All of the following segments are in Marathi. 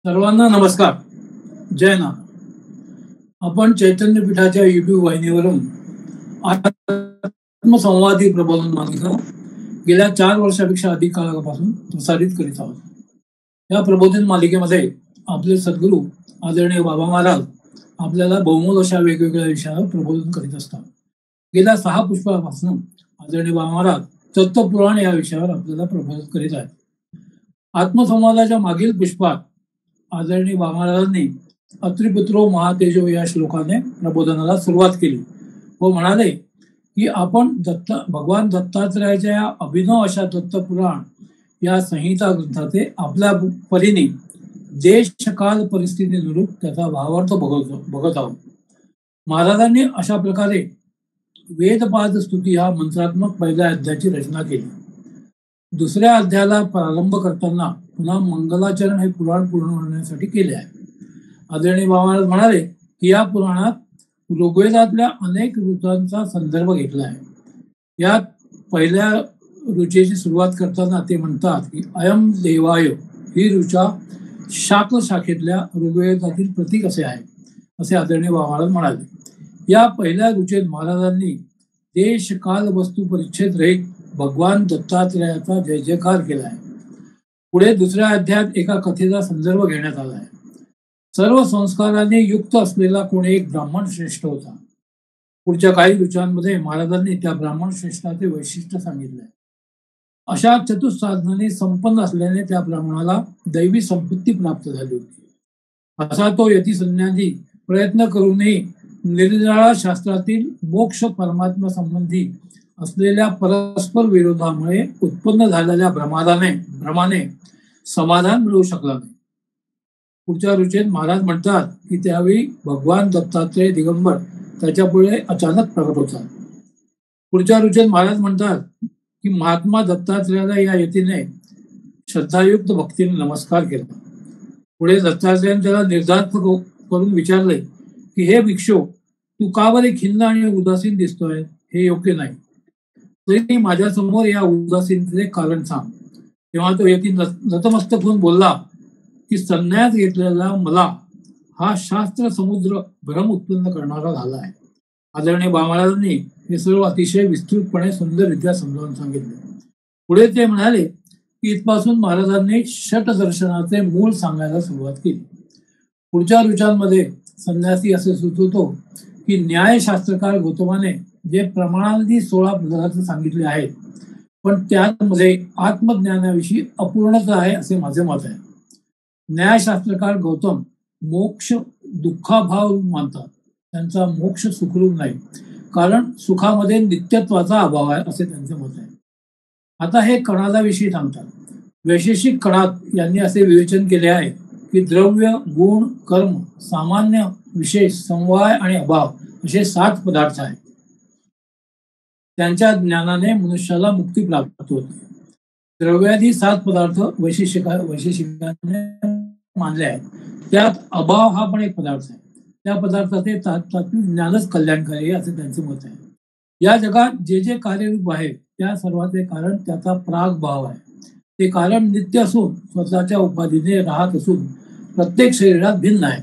सर्वांना नमस्कार. जय नाथ. आपण चैतन्य पीठाच्या युट्यूब वाहिनीवरून आत्मसंवादी प्रबोधन मालिका गेल्या 4 वर्षापेक्षा अधिक काळापासून प्रसारित करीत आहोत. या प्रबोधन मालिकेमध्ये आपले सद्गुरू आदरणीय बाबा महाराज आपल्याला बहुमोल अशा वेगवेगळ्या विषयावर प्रबोधन करीत असतात. गेल्या 6 पुष्पापासून आदरणीय बाबा महाराज तत्वपुराण या विषयावर आपल्याला प्रबोधन करीत आहेत. आत्मसंवादाच्या मागील पुष्पात आदरणीय बाबा महाराजांनी अत्रिपुत्रो महातेजो या श्लोकाने प्रबोधनाला सुरुवात केली व म्हणाले की आपण भगवान दत्तात्रयाच्या या अभिनव अशा दत्तपुराण या संहिता ग्रंथाचे आपल्या परीने देश काल परिस्थितीनुरूप त्याचा भावार्थ बघत आहोत. महाराजांनी अशा प्रकारे वेदपाद स्तुती हा मंत्रात्मक पहिल्या अध्यायाची रचना केली. दुसऱ्या अध्यायाला प्रारंभ करताना पुन्हा मंगलाचरण हे पुराण पूर्ण होण्यासाठी केले आहे. आदरणीय बाबा महाराज म्हणाले की या पुराणात ऋग्वेदातल्या अनेक ऋतूंचा संदर्भ घेतला आहे. यात पहिल्या ऋचेची सुरुवात करताना ते म्हणतात की अयम देवाय ही ऋचा शाक्ल शाखेतल्या ऋग्वेदातील प्रतीक असे आहे, असे आदरणीय बाबा महाराज म्हणाले. या पहिल्या ऋचेत महाराजांनी देश काल वस्तू परिच्छेद रहित भगवान दत्तात्रयाचा जय जयकार केला आहे. पुढे दुसऱ्या अध्यायात एका कथेचा संदर्भ घेण्यात आला आहे. सर्व संस्कारांनी युक्त असलेला कोणी एक ब्राह्मण श्रेष्ठ होता. पुढच्या काही ऋचांमध्ये महाराजांनी त्या ब्राह्मण श्रेष्ठाचे वैशिष्ट्य सांगितले. अशा चतुस्साधनाने संपन्न असल्याने त्या ब्राह्मणाला दैवी संपत्ती प्राप्त झाली होती. असा तो यतिसंन्यासी प्रयत्न करूनही निरनिराळ्या शास्त्रातील मोक्ष परमात्मा संबंधी असलेल्या परस्पर विरोधामुळे उत्पन्न झालेल्या भ्रमाने समाधान मिळू शकला नाही. पुढच्या ऋचेत महाराज म्हणतात की त्यावेळी भगवान दत्तात्रय दिगंबर त्याच्यापुढे अचानक प्रकट होतात. पुढच्या ऋचेत महाराज म्हणतात की महात्मा दत्तात्रयाला या यतीने श्रद्धायुक्त भक्तीने नमस्कार केला. पुढे दत्तात्रयाने त्याला निर्धास्त करून विचारले की हे भिक्षू, तू का बरे खिन्न आणि उदासीन दिसतोय? हे योग्य नाही. तरी माझ्या समोर या उदासीनतेचे कारण सांग. तेव्हा तो यती नतमस्तक होऊन बोलला की संन्यास घेतलेला मला हा शास्त्र समुद्र भ्रम उत्पन्न करणारा झाला आहे. आदरणीय बाबा महाराजांनी हे सर्व अतिशय विस्तृतपणे सुंदररित्या समजावून सांगितले. पुढे ते म्हणाले की इथपासून महाराजांनी षट दर्शनाचे मूळ सांगायला सुरुवात केली. पुढच्या ऋचांमध्ये संन्यासी असे सुचवतो की न्यायशास्त्रकार गौतमाने जे प्रमाणांनी 16 पदार्थ सांगितले आहेत, पण त्यामध्ये आत्मज्ञानाविषयी अपूर्णता आहे असे माझे मत आहे. न्यायशास्त्रकार गौतम मोक्ष दुःखाभाव मानतात. त्यांचा मोक्ष सुखरूप नाही, कारण सुखामध्ये नित्यत्वाचा अभाव आहे असे त्यांचे मत आहे. आता हे कणाला विषयी सांगतात. वैशेषिक कणात यांनी असे विवेचन केले आहे की द्रव्य, गुण, कर्म, सामान्य, विशेष, समवाय आणि अभाव असे 7 पदार्थ आहेत. त्यांच्या ज्ञानाने मनुष्याला मुक्ती प्राप्त होते. द्रव्यादी 7 पदार्थ वैशेषिकाने मानले आहेत. त्यात अभाव हा पण एक पदार्थ आहे. त्या पदार्थाचे तात्विक ज्ञानच कल्याणकारी असे त्यांचे मत आहे. या जगात जे जे कार्यरूप आहे त्या सर्वाचे कारण त्याचा प्राग भाव आहे. ते कारण नित्य असून स्वतःच्या उपाधीने राहत असून प्रत्येक शरीरात भिन्न आहे.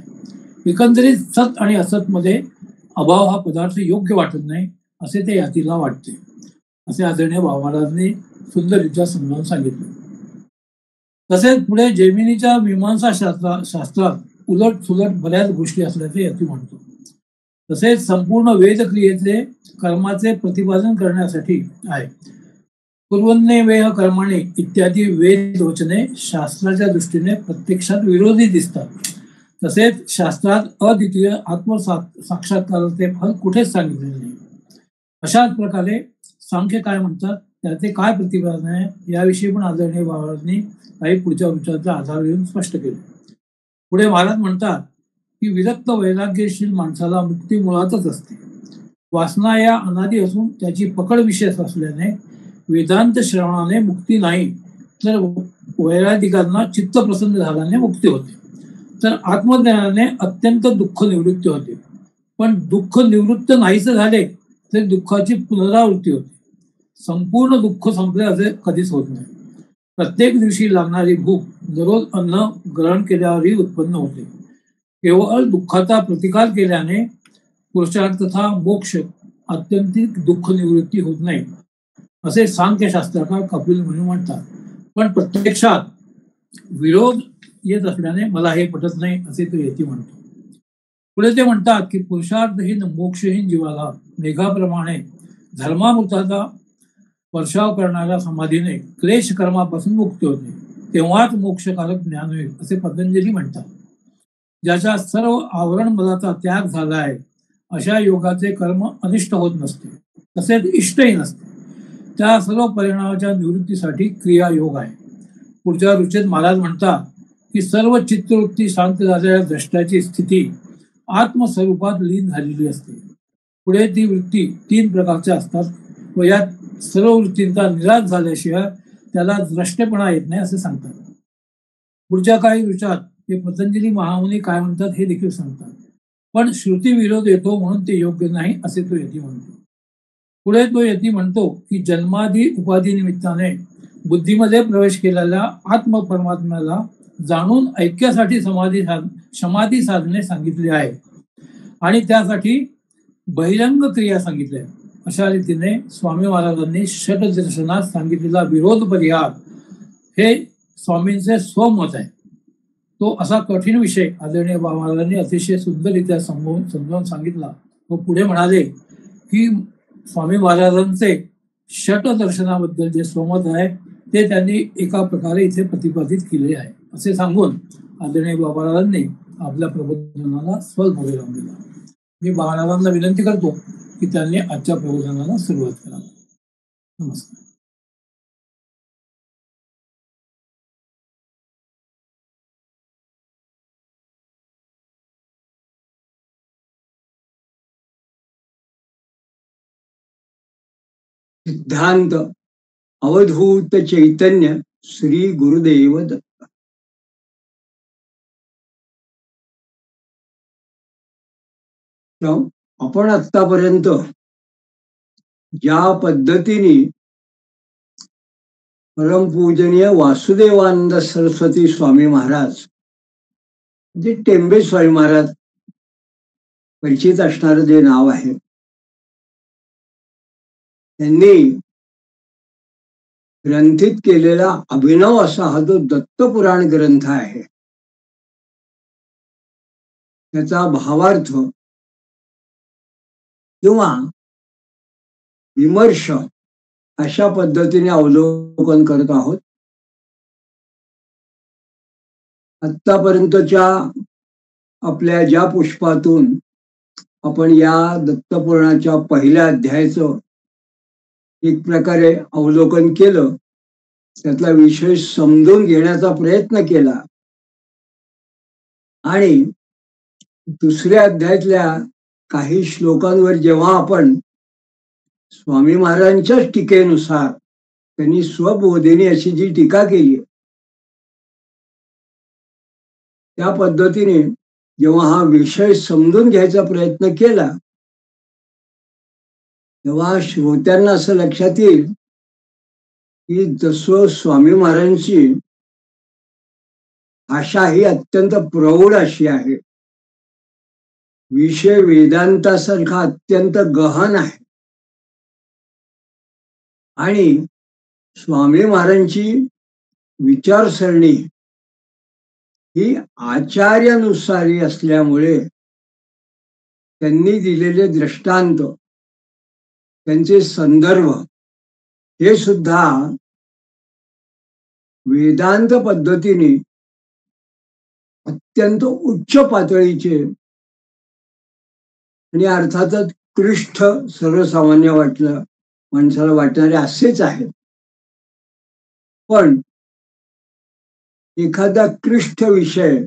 एकंदरीत सत आणि असत मध्ये अभाव हा पदार्थ योग्य वाटत नाही असे ते यातीला वाटते, असे आदरणीय बाबा महाराजांनी सुंदररित्या समजावून सांगितले. तसेच पुढे जैमिनीच्या मीमांसा शास्त्रात उलट सुलट बऱ्याच गोष्टी असल्याचे याती म्हणतो. तसेच संपूर्ण वेदक्रियेचे कर्माचे प्रतिपादन करण्यासाठी आहे. कुर्वन्नेवेह कर्माणे इत्यादी वेद वचने शास्त्राच्या दृष्टीने प्रत्यक्षात विरोधी दिसतात. तसेच शास्त्रात अद्वितीय आत्मसाक्षात्काराचे फल कुठेच सांगितलेले नाही. अशाच प्रकारे सांख्य काय म्हणतात, त्याचे काय प्रतिपादन आहे याविषयी पण आदरणीय बाबांनी काही पुढच्या विचाराचा आधार घेऊन स्पष्ट केले. पुढे महाराज म्हणतात की विरक्त वैराग्यशील माणसाला मुक्ती मुळातच असते. वासना या अनादी असून त्याची पकड विशेष असल्याने वेदांत श्रवणाने मुक्ती नाही, तर वैरागिकांना चित्त प्रसन्न झाल्याने मुक्ती होते. तर आत्मज्ञानाने अत्यंत दुःख निवृत्ती होते. पण दुःख निवृत्त नाहीच झाले तर दुःखाची पुनरावृत्ती होते. संपूर्ण दुःख संपले असे कधीच होत नाही. प्रत्येक दिवशी लागणारी भूक दररोज अन्न ग्रहण केल्यावरही उत्पन्न होते. केवळ दुःखाचा प्रतिकार केल्याने पुरुषार्थ तथा मोक्ष आत्यंतिक दुःख निवृत्ती होत नाही असे सांख्यशास्त्रकार कपिल मुनी म्हणतात. पण प्रत्यक्षात विरोध येत असल्याने मला हे पटत नाही असे तो यती म्हणतो. पुढे ते म्हणतात की पुरुषार्थहीन मोक्षहीन जीवाला मेघाप्रमाणे धर्मामृताचा वर्षाव करणाऱ्या समाधीने क्लेश कर्मापासून मुक्ती होते, तेव्हाच मोक्षकारक ज्ञान होईल असे पतंजली म्हणतात. ज्याच्या सर्व आवरण बलाचा त्याग झाला आहे अशा योगाचे कर्म अनिष्ट होत नसते, तसेच इष्टही नसते. त्या सर्व परिणामाच्या निवृत्तीसाठी क्रियायोग आहे. पुढच्या रुचेत महाराज म्हणतात की सर्व चित्तवृत्ती शांत झालेल्या द्रष्ट्याची स्थिती आत्मस्वरूपात लीन झालेली असते. पुढे ती वृत्ती 3 प्रकारच्या असतात व या सर्व वृत्तींचा निराश झाल्याशिवाय त्याला द्रष्टेपणा येत नाही असे सांगतात. पुढच्या काही विचारात ते पतंजली महामुनी काय म्हणतात हे देखील सांगतात. पण श्रुती विरोध येतो म्हणून ते योग्य नाही असे तो यती म्हणतो. पुढे तो यती म्हणतो की जन्मादी उपाधी निमित्ताने बुद्धीमध्ये प्रवेश केलेल्या आत्म परमात्म्याला जाणून ऐक्यासाठी समाधी साधने सांगितले आहे आणि त्यासाठी बहिरंग क्रिया सांगितल्या. अशा रीतीने स्वामी महाराजांनी षटदर्शनात सांगितलेला विरोध परिहार हे स्वामींचे स्वमत आहे. तो असा कठीण विषय आदरणीय बाबा महाराजांनी अतिशय सुंदररित्या समजावून सांगितला व पुढे म्हणाले की स्वामी महाराजांचे षटदर्शनाबद्दल जे स्वमत आहे ते त्यांनी एका प्रकारे इथे प्रतिपादित केले आहे असे सांगून आदरणीय बाबा महाराजांनी आपल्या प्रबोधनाला स्वल्प विराम दिला. मी महाराजांना विनंती करतो की त्यांनी आजच्या प्रबोधनाला सुरुवात करावी. नमस्कार. सिद्धांत अवधूत चैतन्य श्री गुरुदेव दत्त. आपण आतापर्यंत ज्या पद्धतीने परमपूजनीय वासुदेवानंद सरस्वती स्वामी महाराज जे टेंबे स्वामी महाराज परिचित असणारं जे नाव आहे, त्यांनी ग्रंथित केलेला अभिनव असा हा जो दत्तपुराण ग्रंथ आहे त्याचा भावार्थ किंवा विमर्श अशा पद्धतीने अवलोकन करत आहोत. आतापर्यंतच्या आपल्या ज्या पुष्पातून आपण या दत्तपुराणाच्या पहिल्या अध्यायाचं एक प्रकारे अवलोकन केलं, त्यातला विषय समजून घेण्याचा प्रयत्न केला आणि दुसऱ्या अध्यायातल्या काही श्लोकांवर जेव्हा आपण स्वामी महाराजांच्याच टीकेनुसार त्यांनी स्वबोधिनी अशी जी टीका केली त्या पद्धतीने जेव्हा हा विषय समजून घ्यायचा प्रयत्न केला तेव्हा श्रोत्यांना असं लक्षात येईल की जसं स्वामी महाराजांची भाषा ही अत्यंत प्रौढ अशी आहे, विषय वेदांतासारखा अत्यंत गहन आहे आणि स्वामी महाराजांची विचारसरणी ही आचार्यानुसारी असल्यामुळे त्यांनी दिलेले दृष्टांत, त्यांचे संदर्भ हे सुद्धा वेदांत पद्धतीने अत्यंत उच्च पातळीचे आणि अर्थातच क्लिष्ट सर्वसामान्य माणसाला वाटणारे असेच आहेत. पण एखादा क्लिष्ट विषय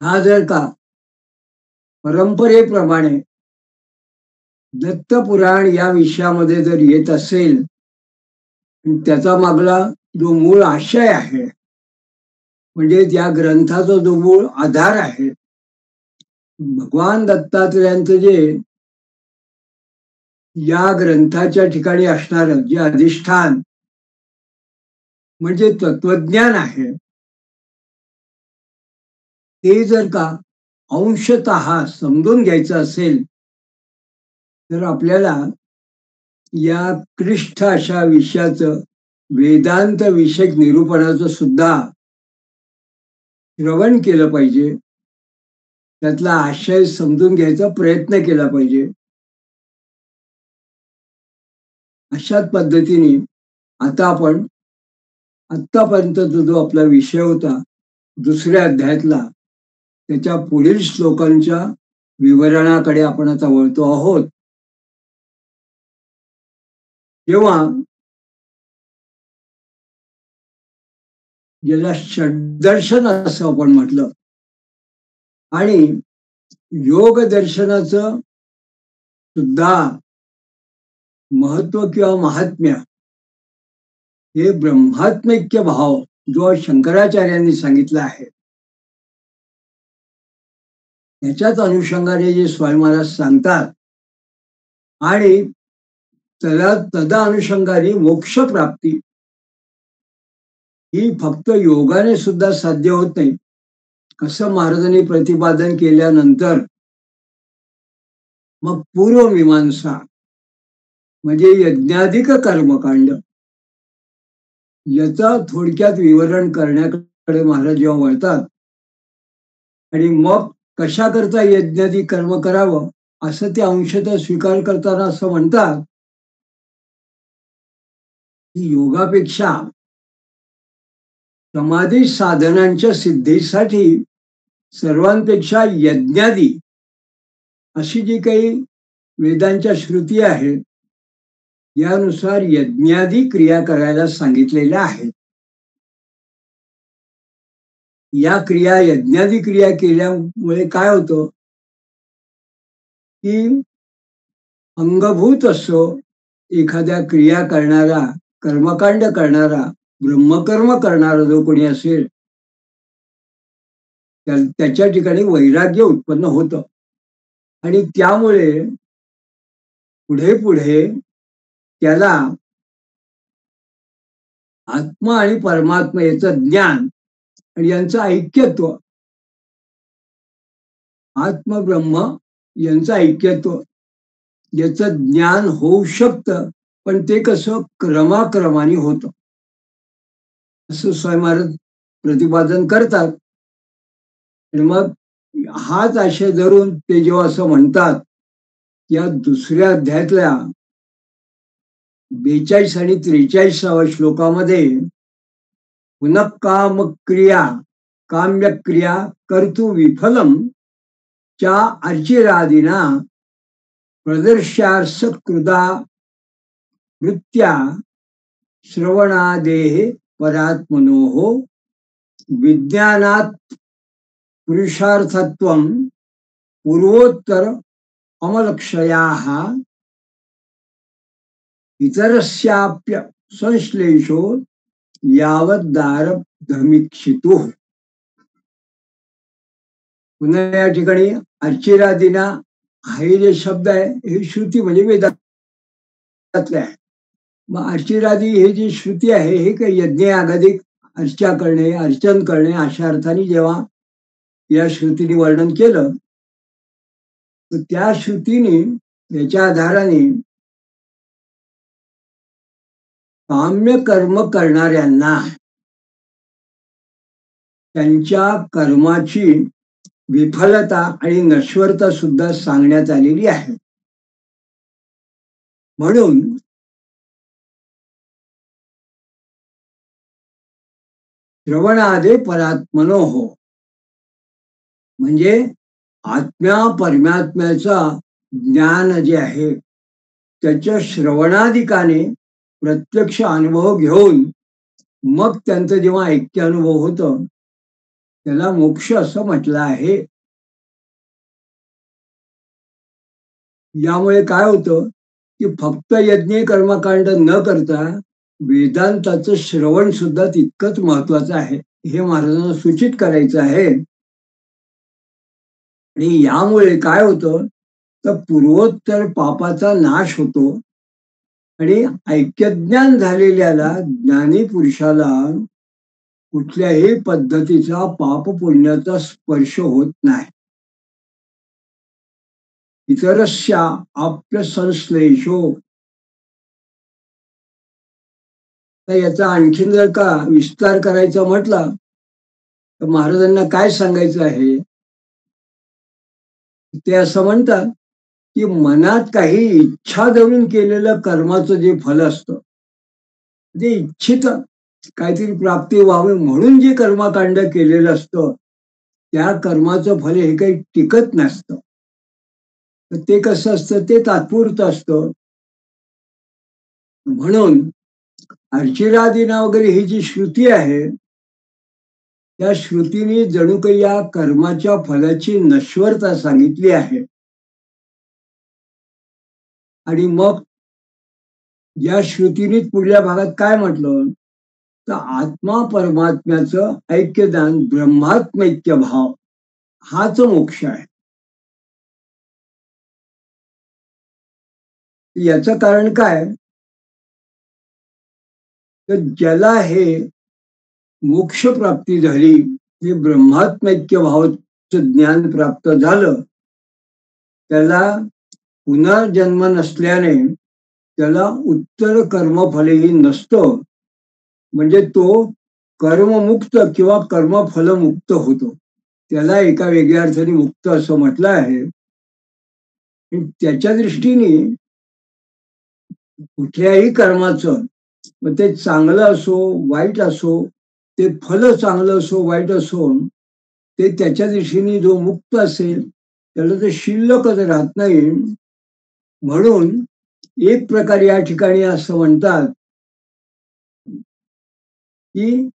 हा जर का परंपरेप्रमाणे दत्तपुराण या विषयामध्ये जर येत असेल, त्याचा मागला जो मूळ आशय आहे म्हणजे त्या ग्रंथाचा जो मूळ आधार आहे, भगवान दत्तात्रेयांचं जे या ग्रंथाच्या ठिकाणी असणारं जे अधिष्ठान म्हणजे तत्वज्ञान आहे, ते जर का अंशतः समजून घ्यायचं असेल, तर आपल्याला या क्लिष्ट अशा विषयाचं वेदांत विषयक निरूपणाचं सुद्धा श्रवण केलं पाहिजे. त्यातला आशय समजून घ्यायचा प्रयत्न केला पाहिजे. अशाच पद्धतीने आता आपण आत्तापर्यंतचा जो आपला विषय होता दुसऱ्या अध्यायातला, त्याच्या पुढील श्लोकांच्या विवरणाकडे आपण आता वळतो आहोत. जेव्हा ज्याला षड्दर्शन असं आपण म्हटलं आणि योग दर्शनाचं सुद्धा महत्व किंवा महात्म्य हे ब्रह्मात्मैक्य भाव जो शंकराचार्यांनी सांगितला आहे, त्याच्याच अनुषंगाने जे स्वामी महाराज सांगतात आणि तदा अनुषंगाने मोक्ष प्राप्ती ही फक्त योगाने सुद्धा साध्य होत नाही, असं महाराजांनी प्रतिपादन केल्यानंतर मग पूर्वमीमांसा म्हणजे यज्ञाधिक कर्मकांड याचा थोडक्यात विवरण करण्याकडे महाराज जेव्हा वळतात आणि मग कशा करता यज्ञाधिक कर्म करावं असं ते अंशतः स्वीकार करताना असं म्हणतात की योगापेक्षा समाधी साधनांच्या सिद्धीसाठी सर्वांपेक्षा यज्ञादी अशी जी काही वेदांच्या श्रुती आहेत यानुसार यज्ञादी क्रिया करायला सांगितलेल्या आहेत. या क्रिया यज्ञादी क्रिया केल्यामुळे काय होतं की अंगभूत असो एखाद्या क्रिया करणारा, कर्मकांड करणारा, ब्रह्मकर्म करणारा जो कोणी असेल त्याच्या ठिकाणी वैराग्य उत्पन्न होतं आणि त्यामुळे पुढे पुढे त्याला आत्मा आणि परमात्मा याचं ज्ञान आणि यांचं ऐक्यत्व, आत्म ब्रह्म यांचं ऐक्यत्व याचं ज्ञान होऊ शकतं, पण ते कसं क्रमाक्रमाने होतं असं स्वामी महाराज प्रतिपादन करतात. आणि मग हाच आशय धरून ते जेव्हा असं म्हणतात या दुसऱ्या अध्यायातल्या 42 आणि 43व्या श्लोकामध्ये पुनः कामक्रिया काम्यक्रिया कर्तु विफलम च्या अर्चिरादिना प्रदर्शार्थ कृदा वृत्त्या श्रवणादेह परात्मनोः विज्ञानात् पुरुषार्थत्वं पूर्वोत्तर अमलक्षयाः इतरस्याप्य संश्लेषो यावद्दारभमीक्षितुः. पुन्हा या ठिकाणी अर्चिरादिना हे जे शब्द आहे हे श्रुती म्हणजे वेदातले आहे. मग अर्चिरादी हे जी श्रुती आहे हे काही यज्ञ यागाधिक अर्चा करणे, अर्चन करणे अशा अर्थाने जेव्हा या श्रुतीने वर्णन केलं तर त्या श्रुतीने याच्या आधाराने काम्य कर्म करणाऱ्यांना त्यांच्या कर्माची विफलता आणि नश्वरता सुद्धा सांगण्यात आलेली आहे. म्हणून श्रवणादे परात्मनोः म्हणजे आत्म्या परमात्म्याचा ज्ञान जे आहे त्याच्या श्रवणाधिकाने प्रत्यक्ष अनुभव घेऊन मग त्यांचं जेव्हा ऐक्य अनुभव होतं त्याला मोक्ष असं म्हटलं आहे. यामुळे काय होतं की फक्त यज्ञ कर्मकांड न करता वेदांताचं श्रवण सुद्धा तितकंच महत्वाचं आहे हे महाराजांना सूचित करायचं आहे. आणि यामुळे काय होतं तर पूर्वोत्तर पापाचा नाश होतो आणि ऐक्यज्ञान झालेल्याला, ज्ञानी पुरुषाला कुठल्याही पद्धतीचा पाप पुण्याचा स्पर्श होत नाही. इतरस्या आप्य संश्लेषो. तर याचा आणखीन जर का विस्तार करायचा म्हटला तर महाराजांना काय सांगायचं आहे, ते असं म्हणतात की मनात काही इच्छा धरून केलेलं कर्माचं जे फल असतं, जे इच्छित काहीतरी प्राप्ती व्हावी म्हणून जे कर्मकांड केलेलं असतं, त्या कर्माचं फल हे काही टिकत नसतं. तर ते कसं असतं, ते तात्पुरतं असतं. म्हणून अर्चिरादीना वगैरे ही जी श्रुती आहे, त्या श्रुतीने जणू काही या कर्माच्या फलाची नश्वरता सांगितली आहे. आणि मग या श्रुतीने पुढल्या भागात काय म्हटलं, तर आत्मा परमात्म्याचं ऐक्यदान, ब्रह्मात्मैक्य भाव हाच मोक्ष आहे. याचं कारण काय, तर ज्याला हे मोक्ष प्राप्ती झाली, हे ब्रह्मात्मैक्य भावाचं ज्ञान प्राप्त झालं, त्याला पुनर्जन्म नसल्याने त्याला उत्तर कर्मफलही नसतं. म्हणजे तो कर्ममुक्त किंवा कर्मफलमुक्त होतो. त्याला एका वेगळ्या अर्थाने मुक्त असं म्हटलं आहे. त्याच्या दृष्टीने कुठल्याही कर्माचं, मग ते चांगलं असो वाईट असो, ते फल चांगलं असो वाईट असो, ते त्याच्या दृष्टीने जो मुक्त असेल त्याला ते शिल्लकच राहत नाही. म्हणून एक प्रकारे या ठिकाणी असं म्हणतात की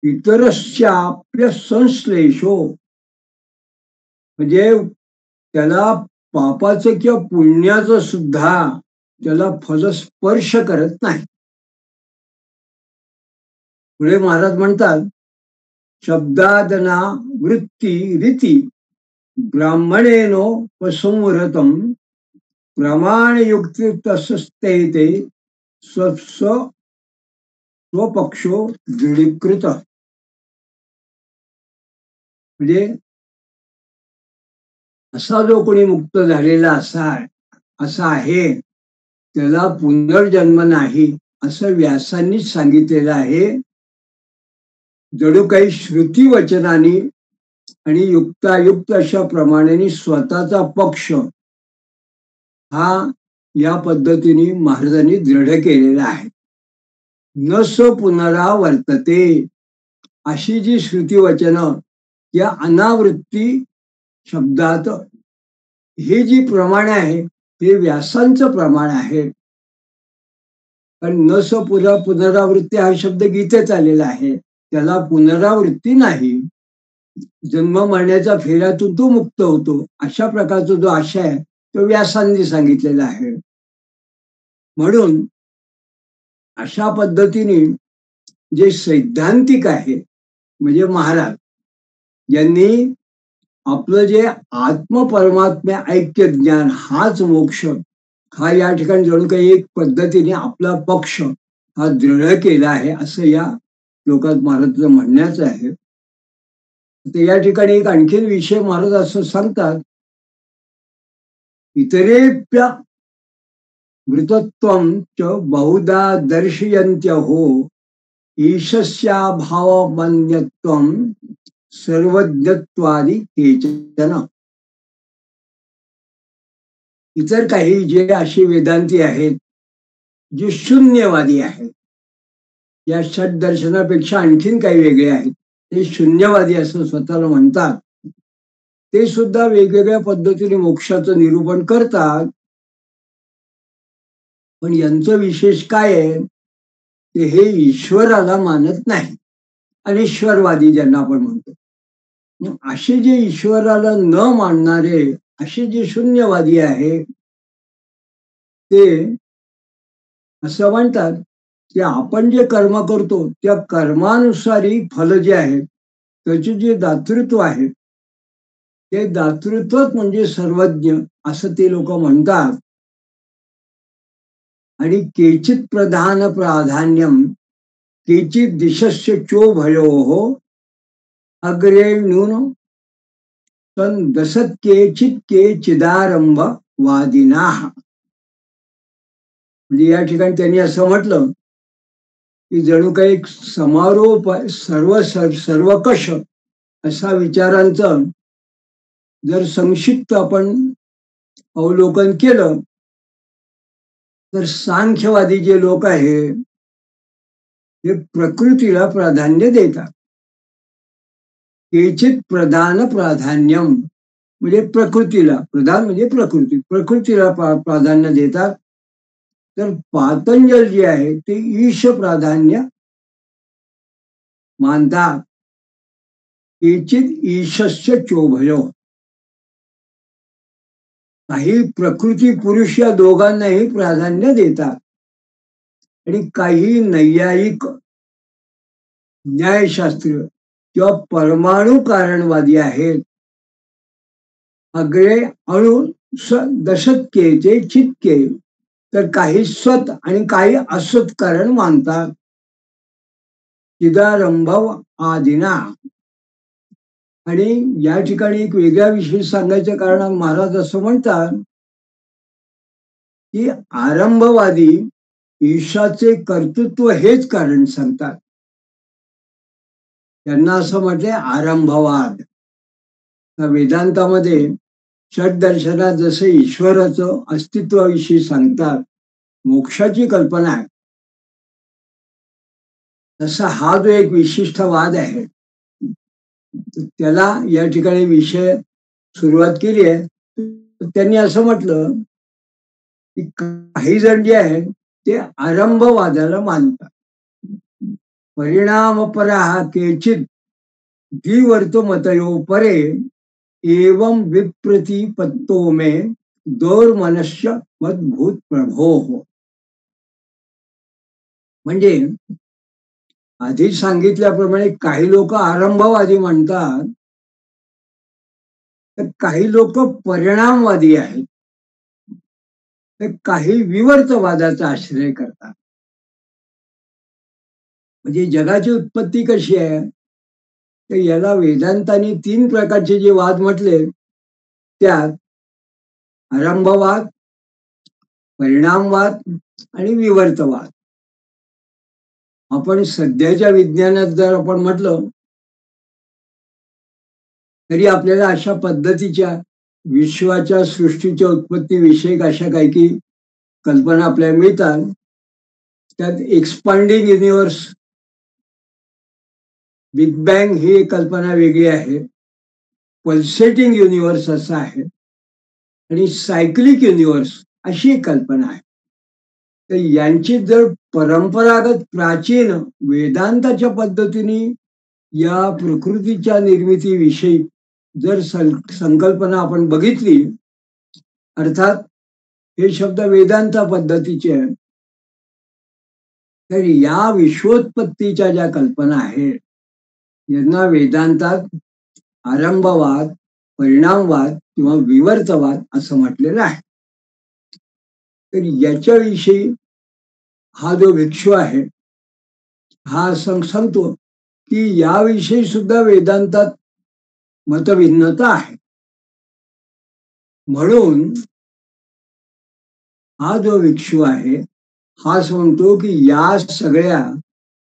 इतरस्याप्य संश्लेषो, म्हणजे त्याला पापाचं किंवा पुण्याचं सुद्धा त्याला फलस्पर्श करत नाही. पुढे महाराज म्हणतात, शब्दादना वृत्ती रीती ब्राह्मणेनो पसंवरतम प्रमाणयुक्त तसस्ते ते स्वपक्षो दृढीकृत. म्हणजे असा जो कोणी मुक्त झालेला असा आहे, त्याला पुनर्जन्म नाही असं व्यासांनीच सांगितलेलं आहे. जणू काही श्रुती वचनाने आणि युक्तायुक्त अशा प्रमाणे स्वतःचा पक्ष हा या पद्धतीने महाराजांनी दृढ केलेला आहे. न स पुनरावर्तते, अशी जी श्रुती वचन या अनावृत्ती शब्दात हे जी प्रमाण आहे, हे व्यासांचं प्रमाण आहे. पण न स पुनरावृत्ती हा शब्द गीतेत आलेला आहे. त्याला पुनरावृत्ती नाही, जन्म मरण्याच्या फेऱ्यातून तो मुक्त होतो, अशा प्रकारचा जो आशय आहे तो व्यासांनी सांगितलेला आहे. म्हणून अशा पद्धतीने जे सैद्धांतिक आहे, म्हणजे महाराज यांनी आपलं जे आत्मपरमात्म्या ऐक्य ज्ञान हाच मोक्ष, हा या ठिकाणी जणू काही एक पद्धतीने आपला पक्ष हा दृढ केला आहे, असं या लोकात महाराजांचं म्हणण्याचं आहे. तर या ठिकाणी एक आणखीन विषय महाराज असं सांगतात, इतरेप्य मृतत्वं च बहुधा दर्शयन्त्यहो ईशस्या भावमन्यत्वं सर्वज्ञत्वादी केचन. इतर काही जे असे वेदांती आहेत जे शून्यवादी आहेत, या षट दर्शनापेक्षा आणखीन काही वेगळे आहेत, ते शून्यवादी असं स्वतःला म्हणतात. ते सुद्धा वेगवेगळ्या पद्धतीने मोक्षाचं निरूपण करतात. पण यांचं विशेष काय आहे, ते हे ईश्वराला मानत नाही. अनिश्वरवादी ज्यांना आपण म्हणतो, असे जे ईश्वराला न मानणारे असे जे शून्यवादी आहे, ते असं म्हणतात की आपण जे कर्म करतो त्या कर्मानुसारी फल जे आहे, त्याचे जे दातृत्व आहे, ते दातृत्वच म्हणजे सर्वज्ञ असं ते लोक म्हणतात. आणि केचित प्रधान प्राधान्यम केचित दिशस्य चोभयो अग्रे नून तन दसत केचित केचिदारंभ वादिना. म्हणजे या ठिकाणी त्यांनी असं म्हटलं की जणू काही समारोप सर्वकष असा विचारांचं जर संक्षिप्त आपण अवलोकन केलं तर सांख्यवादी जे लोक आहेत हे प्रकृतीला प्राधान्य देतात. केचित प्रधान प्राधान्यम म्हणजे प्रकृतीला, प्रधान म्हणजे प्रकृतीला प्राधान्य देतात. तर पातंजल जे आहे ते ईश प्राधान्य मानतात. केचित ईशस्य चोभयो, काही प्रकृती पुरुष या दोघांनाही प्राधान्य देतात. आणि काही नैयायिक न्यायशास्त्र किंवा परमाणु कारणवादी आहेत. अग्रे अणु दशतकेचे चितके, तर काही स्वत आणि काही असत कारण मानतात. चिदारंभव आदिना. आणि या ठिकाणी एक वेगळ्या विषयी सांगायचं कारण महाराज असं म्हणतात की आरंभवादी ईशाचे कर्तृत्व हेच कारण सांगतात. त्यांना असं म्हटलंय आरंभवाद. वेदांतामध्ये षड्दर्शनात जसे ईश्वराचं अस्तित्वाविषयी सांगतात, मोक्षाची कल्पना आहे, तसा हा जो एक विशिष्ट वाद आहे त्याला या ठिकाणी विषय सुरुवात केली आहे. त्यांनी असं म्हटलं की काही जण जे आहेत ते आरंभवादाला मानतात. परिणाम पराः केचित द्विवर्तो मतयो परे एवं विप्रतिपत्तो मे दोर्मनस्य मद्भूत प्रभो. म्हणजे आधी सांगितल्याप्रमाणे काही लोक आरंभवादी म्हणतात, तर काही लोक परिणामवादी आहेत, तर काही विवर्तवादाचा आश्रय करतात. म्हणजे जगाची उत्पत्ती कशी आहे तर याला वेदांतांनी 3 प्रकारचे जे वाद म्हटले त्यात आरंभवाद, परिणामवाद आणि विवर्तवाद. आपण सध्याच्या विज्ञानात जर आपण म्हटलं तरी आपल्याला अशा पद्धतीच्या विश्वाच्या सृष्टीच्या उत्पत्तीविषयक अशा काही कल्पना आपल्याला मिळतात. त्यात एक्सपांडिंग युनिव्हर्स, बिग बँग ही एक कल्पना वेगळी आहे, पल्सेटिंग युनिव्हर्स असं आहे, आणि सायक्लिक युनिव्हर्स अशी एक कल्पना आहे. तर यांची जर परंपरागत प्राचीन वेदांताच्या पद्धतीने या प्रकृतीच्या निर्मितीविषयी जर संकल्पना आपण बघितली, अर्थात हे शब्द वेदांता पद्धतीचे आहेत, तर या विश्वोत्पत्तीच्या ज्या कल्पना आहेत यांना वेदांतात आरंभवाद, परिणामवाद किंवा विवर्तवाद असं म्हटलेलं आहे. तर याच्याविषयी हा जो भिक्षू आहे हा सांगतो की याविषयी सुद्धा वेदांतात मतभिन्नता आहे. म्हणून हा जो भिक्षू आहे हा म्हणतो की या सगळ्या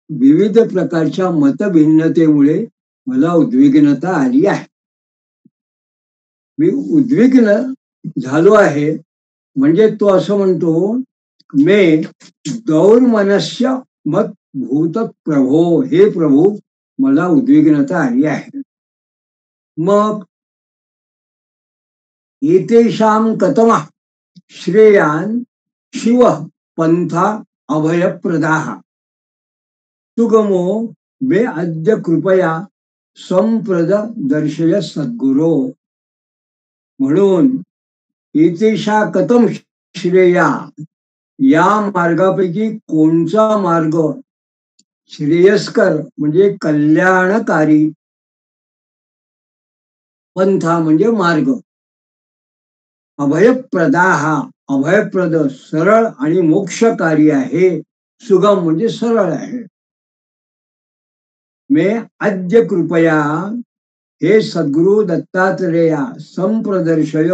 विविध प्रकारच्या मतभिन्नतेमुळे मला उद्विग्नता आली आहे. मी उद्विग्न झालो आहे. म्हणजे तो असं म्हणतो, मे दौर्मनस्य मत भूत प्रभो, हे प्रभू मला उद्विग्नता आली आहे. मग एतेषां कतमः श्रेयान् शिव पंथा अभयप्रदाः सुगमो मे अद्य कृपया संप्रद दर्शय सद्गुरो. म्हणून एतेषा कथम श्रेया, या मार्गापैकी कोणचा मार्ग श्रेयस्कर म्हणजे कल्याणकारी, पंथा म्हणजे मार्ग, अभयप्रदाः अभयप्रद, सरळ आणि मोक्षकारी आहे. सुगम म्हणजे सरळ आहे. मे आद्य कृपया हे सद्गुरु दत्तात्रेया संप्रदर्शय,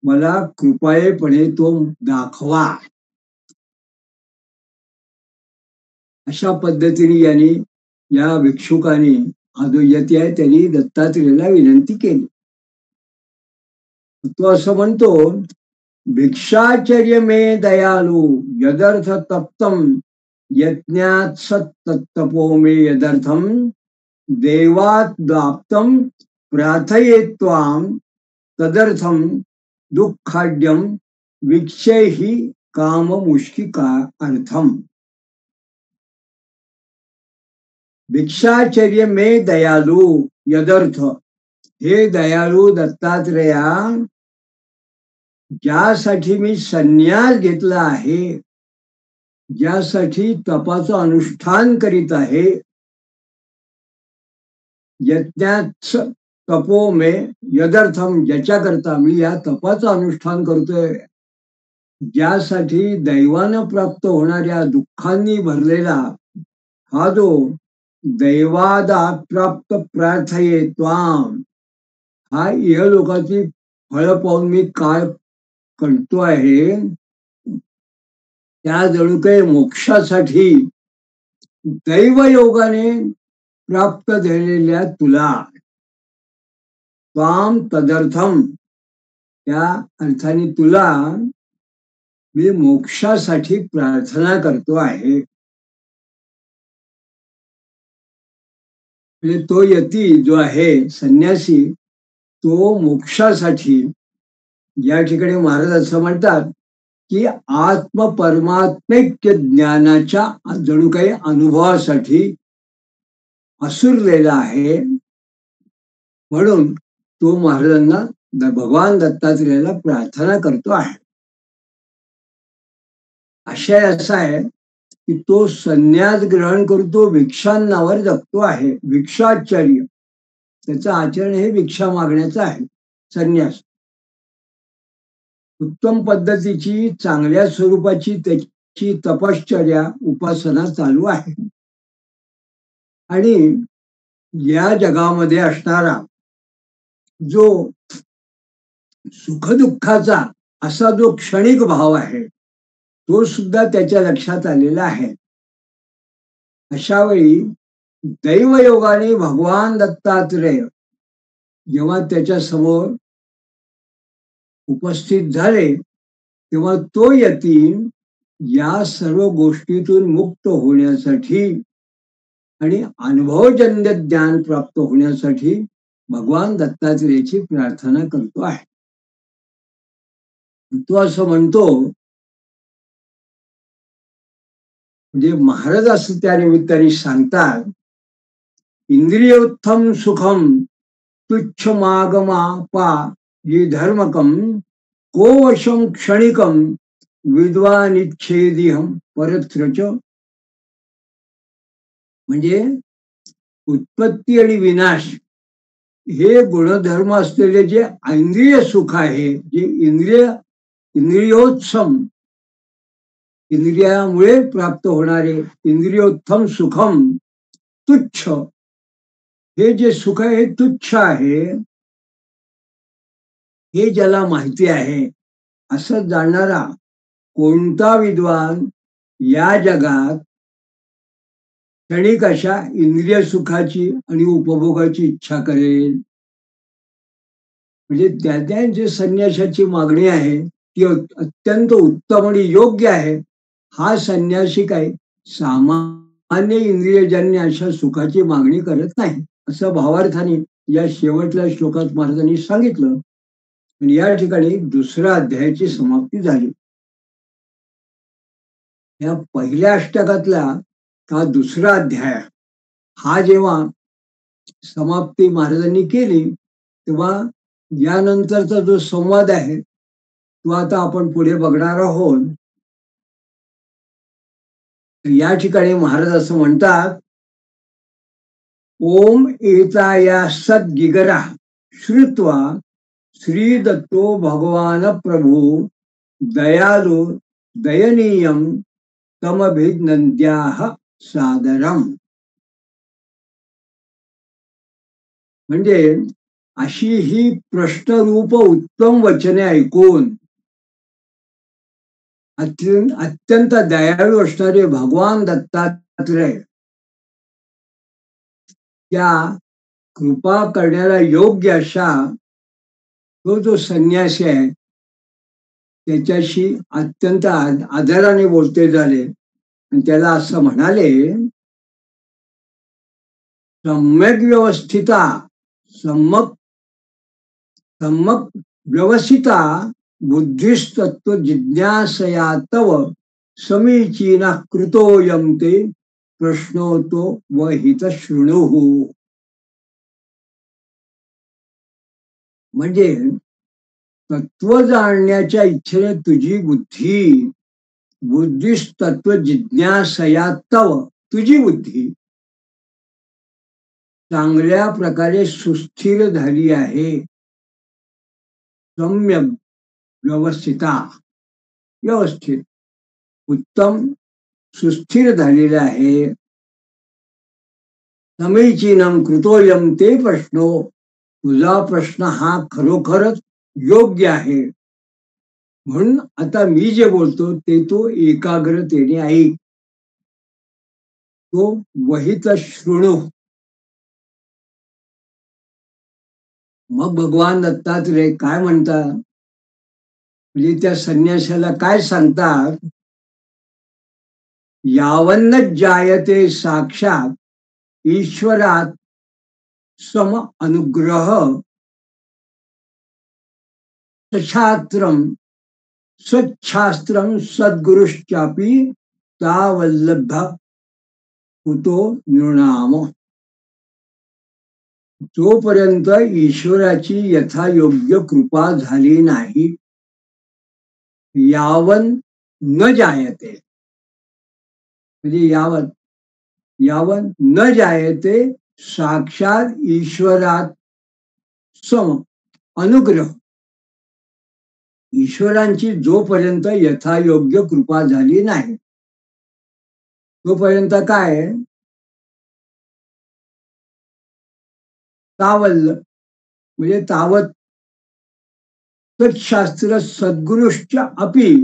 मला कृपाळेपणे तो दाखवा. अशा पद्धतीने यांनी या भिक्षुकांनी अद्वैती आहे त्यांनी दत्तात्रेयाला विनंती केली. तो असं म्हणतो, भिक्षाचर्य मे दयालु यदर्थ तप्तम यज्ञात सत्तपो मे यदर्थम देवात दाप्तम प्रार्थये त्वाम तदर्थम दुःखाढ्यम भिक्षेहि काम मुष्किका अर्थम. भिक्षाचर्य मे दयालु यदर्थ, हे दयाळू दत्तात्रेया, ज्यासाठी मी संन्यास घेतला आहे, ज्यासाठी तपाचं अनुष्ठान करीत आहे, यज्ञात तपो मे यदर्थम, ज्याच्याकरता मी या तपाचं अनुष्ठान करतोय, ज्यासाठी दैवानं प्राप्त होणाऱ्या दुःखांनी भरलेला हा जो दैवादा प्राप्त प्रार्थये त्वाम, हा इहलोकाची फळ पाहून मी काय करतो आहे, त्या जणू काही मोक्षासाठी दैवयोगाने प्राप्त झालेल्या तुला, त्वाम तदर्थम, त्या अर्थाने तुला मी मोक्षासाठी प्रार्थना करतो आहे. म्हणजे तो यती जो आहे संन्यासी, तो मोक्षासाठी, या ठिकाणी महाराज असं म्हणतात की आत्म परमात्मिक ज्ञानाच्या जणू काही अनुभवासाठी असुरलेला आहे. म्हणून तो महाराजांना भगवान दत्तात्रेयाला प्रार्थना करतो आहे. आशय असा आहे की तो संन्यास ग्रहण करतो, भिक्षांनावर जगतो आहे. भिक्षाचर्य, त्याचं आचरण हे भिक्षा मागण्याचं आहे. संन्यास उत्तम पद्धतीची, चांगल्या स्वरूपाची त्याची तपश्चर्या, उपासना चालू आहे. आणि या जगामध्ये असणारा जो सुखदुःखाचा असा जो क्षणिक भाव आहे, तो सुद्धा त्याच्या लक्षात आलेला आहे. अशा वेळी दैवयोगाने भगवान दत्तात्रेय जेव्हा त्याच्या समोर उपस्थित झाले, तेव्हा तो यती या सर्व गोष्टीतून मुक्त होण्यासाठी आणि अनुभवजन्य ज्ञान प्राप्त होण्यासाठी भगवान दत्तात्रेयाची प्रार्थना करतो आहे. तो असं म्हणतो, म्हणजे महाराज असं त्या निमित्ताने सांगतात, इंद्रियोत्थम सुखम तुच्छ मागमापा ये धर्मकम को वशम क्षणिकम विद्वानिच्छेदिहम परत्रच. म्हणजे उत्पत्ती आणि विनाश हे गुणधर्म असलेले जे इंद्रिय सुख आहे, जे इंद्रियोत्सम, इंद्रियामुळे प्राप्त होणारे इंद्रियोत्थम सुखम तुच्छ, हे जे सुख आहे तुच्छ आहे, हे ज्याला माहिती आहे असं जाणणारा कोणता विद्वान या जगात क्षणिक अशा इंद्रिय सुखाची आणि उपभोगाची इच्छा करेल. म्हणजे त्या जे संन्यासाची मागणी आहे ती अत्यंत उत्तम आणि योग्य आहे. हा संन्यासी काय सामान्य इंद्रियजन्य अशा सुखाची मागणी करत नाही, असं भावार्थाने या शेवटल्या श्लोकात महाराजांनी सांगितलं. आणि या ठिकाणी दुसऱ्या अध्यायाची समाप्ती झाली. या पहिल्या अष्टकातला हा दुसरा अध्याय, हा जेव्हा समाप्ती महाराजांनी केली, तेव्हा यानंतरचा जो संवाद आहे तो आता आपण पुढे बघणार आहोत. या ठिकाणी महाराज असं म्हणतात, ओम एताया सद्गिगरा श्रुत्वा श्री दत्तो भगवान प्रभू दयालु दयनीयम तमभिनंद्याः सादरम. म्हणजे अशी ही प्रश्नरूप उत्तम वचने ऐकून अत्यंत दयाळू असणारे भगवान दत्तात्रय त्या कृपा करण्याला योग्य अशा तो जो संन्यासी आहे त्याच्याशी अत्यंत आदराने बोलते झाले आणि त्याला असं म्हणाले, सम्यक व्यवस्थिता सम्यक सम्यक व्यवसिता बुद्धिस्तत्व जिज्ञासया तव समीचीना कृतोयम ते प्रश्नोतो व हित शृणु. म्हणजे तत्व जाणण्याच्या इच्छेने तुझी बुद्धिस्तत्व जिज्ञासया तव तुझी बुद्धी चांगल्या प्रकारे सुस्थिर झाली आहे. सम्यक व्यवस्थिता व्यवस्थित उत्तम सुस्थिर झालेले आहे. समीचीनम कृतोयम ते प्रश्नो तुझा प्रश्न हा खरोखरच योग्य आहे. म्हणून आता मी जे बोलतो ते तो एकाग्रतेने ऐक. तो वहित शृणु. मग भगवान दत्तात्रय काय म्हणतात, म्हणजे त्या संन्यासाला काय सांगतात, यावन्न जायते साक्षात ईश्वरात सम अनुग्रह सछात्रम सच्छास्त्रम सद्गुरुश्चापि तावल्लभ कुतो नृणाम. जोपर्यंत ईश्वराची यथायोग्य कृपा झाली नाही, यावन न जायते, म्हणजे यावन न जायते साक्षात ईश्वरात सम अनुग्रह. ईश्वरांची जोपर्यंत यथायोग्य कृपा झाली नाही तोपर्यंत काय, तावल्ल म्हणजे तावत तत्शास्त्र सद्गुरुश्च अपि,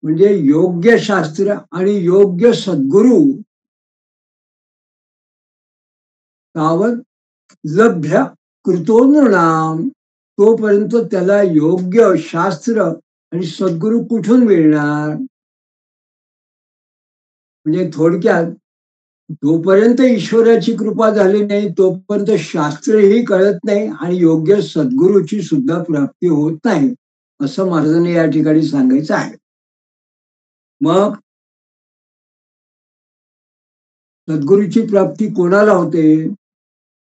म्हणजे योग्य शास्त्र आणि योग्य सद्गुरु तावत लभ्य कृतो नृणाम, तोपर्यंत त्याला योग्य शास्त्र आणि सद्गुरु कुठून मिळणार. म्हणजे थोडक्यात जोपर्यंत ईश्वराची कृपा झाली नाही तोपर्यंत शास्त्रही कळत नाही आणि योग्य सद्गुरूची सुद्धा प्राप्ती होत नाही, असं महाराजांनी या ठिकाणी सांगायचं आहे. मग सद्गुरूची प्राप्ती कोणाला होते,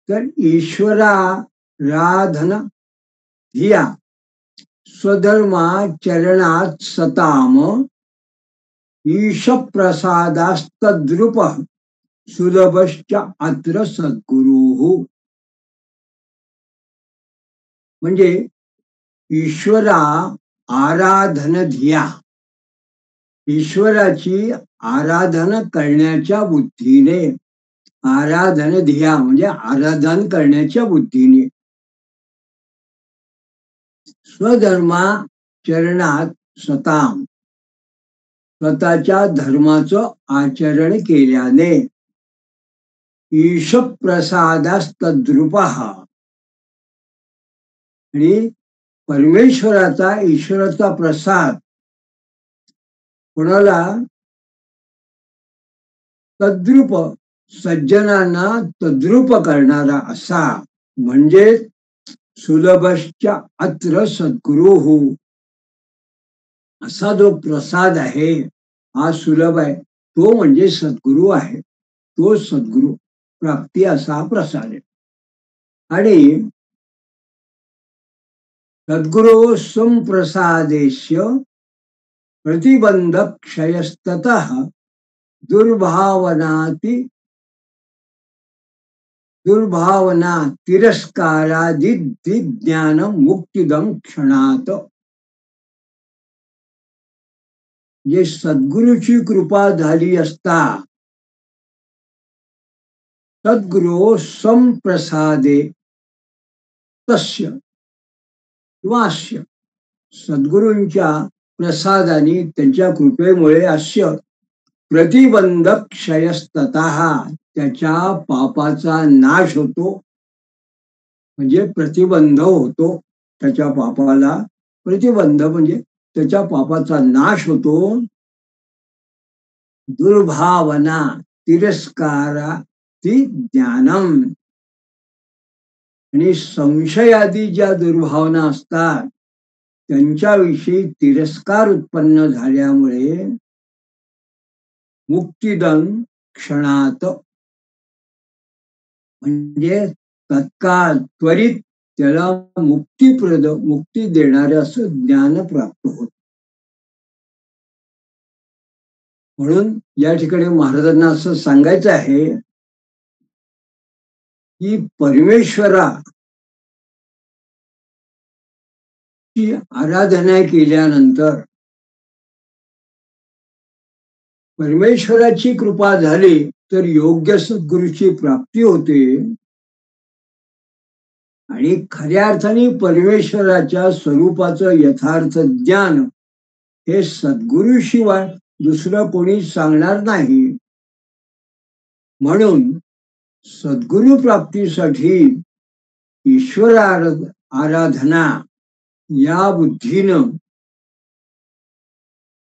तर ईश्वराराधन धिया स्वधर्मा चरणात सताम ईश प्रसादास्तद्रुप सुलभश्च अत्र सद्गुरु. म्हणजे ईश्वरा आराधन धिया, ईश्वराची आराधना करण्याच्या बुद्धीने, आराधन धिया म्हणजे आराधन करण्याच्या बुद्धीने, स्वधर्मा चरणात सताम स्वतःच्या धर्माचं आचरण केल्याने, ईश प्रसादास्तद्रुप आणि ईश्वराचा प्रसाद कोणाला, तद्रुप सज्जनांना तद्रुप करणारा असा, म्हणजे सुलभश्च अत्र सद्गुरु. असा जो प्रसाद आहे हा सुलभ आहे, तो म्हणजे सद्गुरु आहे. तो सद्गुरु प्राप्ती असा प्रसाद आहे. आणि सद्गुरु संप्रसादेश्य प्रतिबंध क्षयस्ततः दुर्भावना तिरस्कारादि ज्ञान मुक्तिदम क्षणात. जे सद्गुरूची कृपा झाली असता सद्गुरो संप्रसादे तस्य किंवा अस्य सद्गुरूंच्या प्रसादाने त्यांच्या कृपेमुळे अस्य प्रतिबंधक क्षयस्ततः त्याच्या पापाचा नाश होतो म्हणजे प्रतिबंध होतो त्याच्या पापाला प्रतिबंध म्हणजे त्याच्या पापाचा नाश होतो दुर्भावना तिरस्कारा ती ज्ञानम आणि संशयादी ज्या दुर्भावना असतात त्यांच्याविषयी तिरस्कार उत्पन्न झाल्यामुळे मुक्तिदन क्षणात म्हणजे तत्काळ त्वरित त्याला मुक्ती देणारे असं ज्ञान प्राप्त होत. म्हणून या ठिकाणी महाराजांना असं सांगायचं आहे की परमेश्वरा ची आराधना केल्यानंतर परमेश्वराची कृपा झाली तर योग्य सद्गुरूची प्राप्ती होते आणि खऱ्या अर्थाने परमेश्वराच्या स्वरूपाचं यथार्थ ज्ञान हे सद्गुरूशिवाय दुसरं कोणी सांगणार नाही. म्हणून सद्गुरू प्राप्तीसाठी ईश्वर आराधना या बुद्धीनं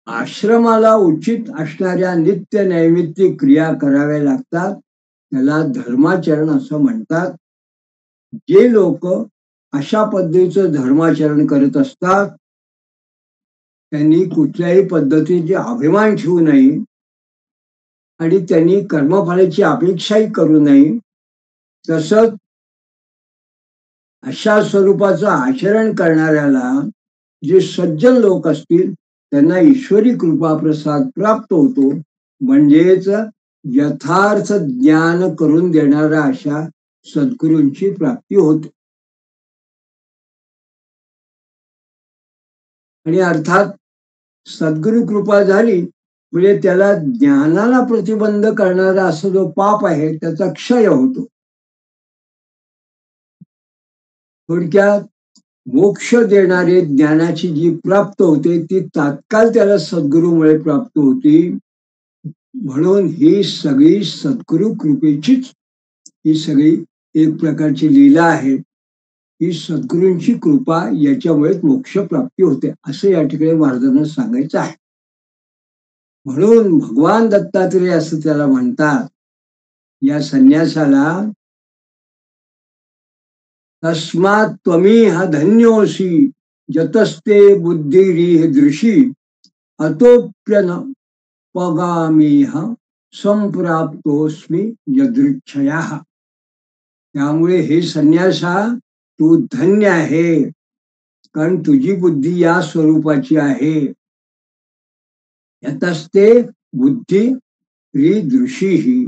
आश्रमाला उचित असणाऱ्या नित्य नैमित्तिक क्रिया कराव्या लागतात. त्याला धर्माचरण असं म्हणतात. जे लोक अशा पद्धतीचं धर्माचरण करत असतात त्यांनी कुठल्याही पद्धतीचे अभिमान ठेवू नये आणि त्यांनी कर्मफलाची अपेक्षाही करू नये. तसंच अशा स्वरूपाचं आचरण करणाऱ्याला जे सज्जन लोक असतील त्यांना ईश्वरी कृपा प्रसाद प्राप्त होतो म्हणजेच यथार्थ ज्ञान करून देणाऱ्या अशा सद्गुरूंची प्राप्ती होते. आणि अर्थात सद्गुरू कृपा झाली म्हणजे त्याला ज्ञानाला प्रतिबंध करणारा असा जो पाप आहे त्याचा क्षय होतो. थोडक्यात मोक्ष देणारे ज्ञानाची जी प्राप्त होते ती तात्काळ त्याला सद्गुरूमुळे प्राप्त होती. म्हणून ही सगळी सद्गुरू कृपेचीच ही सगळी एक प्रकारची लीला आहे. ही सद्गुरूंची कृपा याच्यामुळेच मोक्ष प्राप्ती होते असं या ठिकाणी महाराजांना सांगायचं आहे. म्हणून भगवान दत्तात्रेय असं त्याला म्हणतात. या संन्यासाला तस्मात् त्वमिह धन्योसी जतस्ते बुद्धिरिह दृशी अतोप्यन पगामीह संप्राप्तोस्मी यदृच्छया. त्यामुळे हे संन्यासा तू धन्य आहे कारण तुझी बुद्धी या स्वरूपाची आहे. यतस्ते बुद्धी दृशीही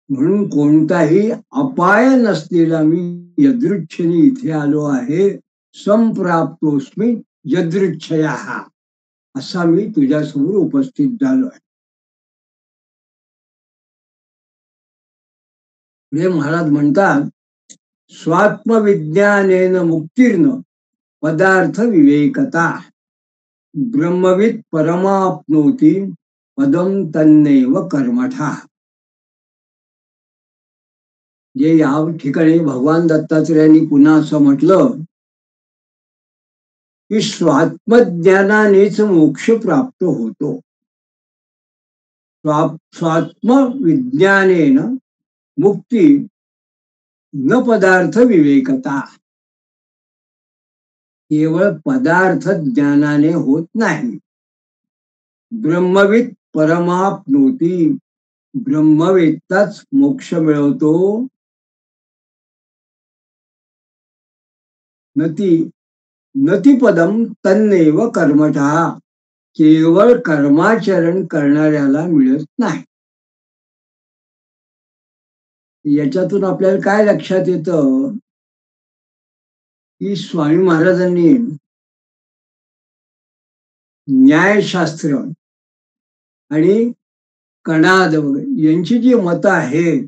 म्हणून कोणताही अपाय नसलेला मी यदृच्छेने इथे आलो आहे. संप्राप्तोस्मी यदृच्छया असा मी तुझ्यासमोर उपस्थित झालो आहे. पुढे महाराज म्हणतात स्वात्मविज्ञानेन मुक्तीर्न पदार्थ विवेकता ब्रह्मविद परमाप्नोती पदम तन्नैव कर्मठा. जे या ठिकाणी भगवान दत्तात्रेयांनी पुन्हा असं म्हटलं की स्वात्मज्ञानानेच मोक्ष प्राप्त होतो. स्वात्मविज्ञानेन मुक्ती न पदार्थ विवेकता. केवळ पदार्थ ज्ञानाने होत नाही. ब्रह्मविद परमाप्नोती ब्रह्मवेत्ताच मोक्ष मिळवतो. नतिपदम तन्नैव कर्मठा केवळ कर्माचरण करणाऱ्याला मिळत नाही. याच्यातून आपल्याला काय लक्षात येतं की स्वामी महाराजांनी न्यायशास्त्र आणि कणाद वगैरे यांची जी मतं आहेत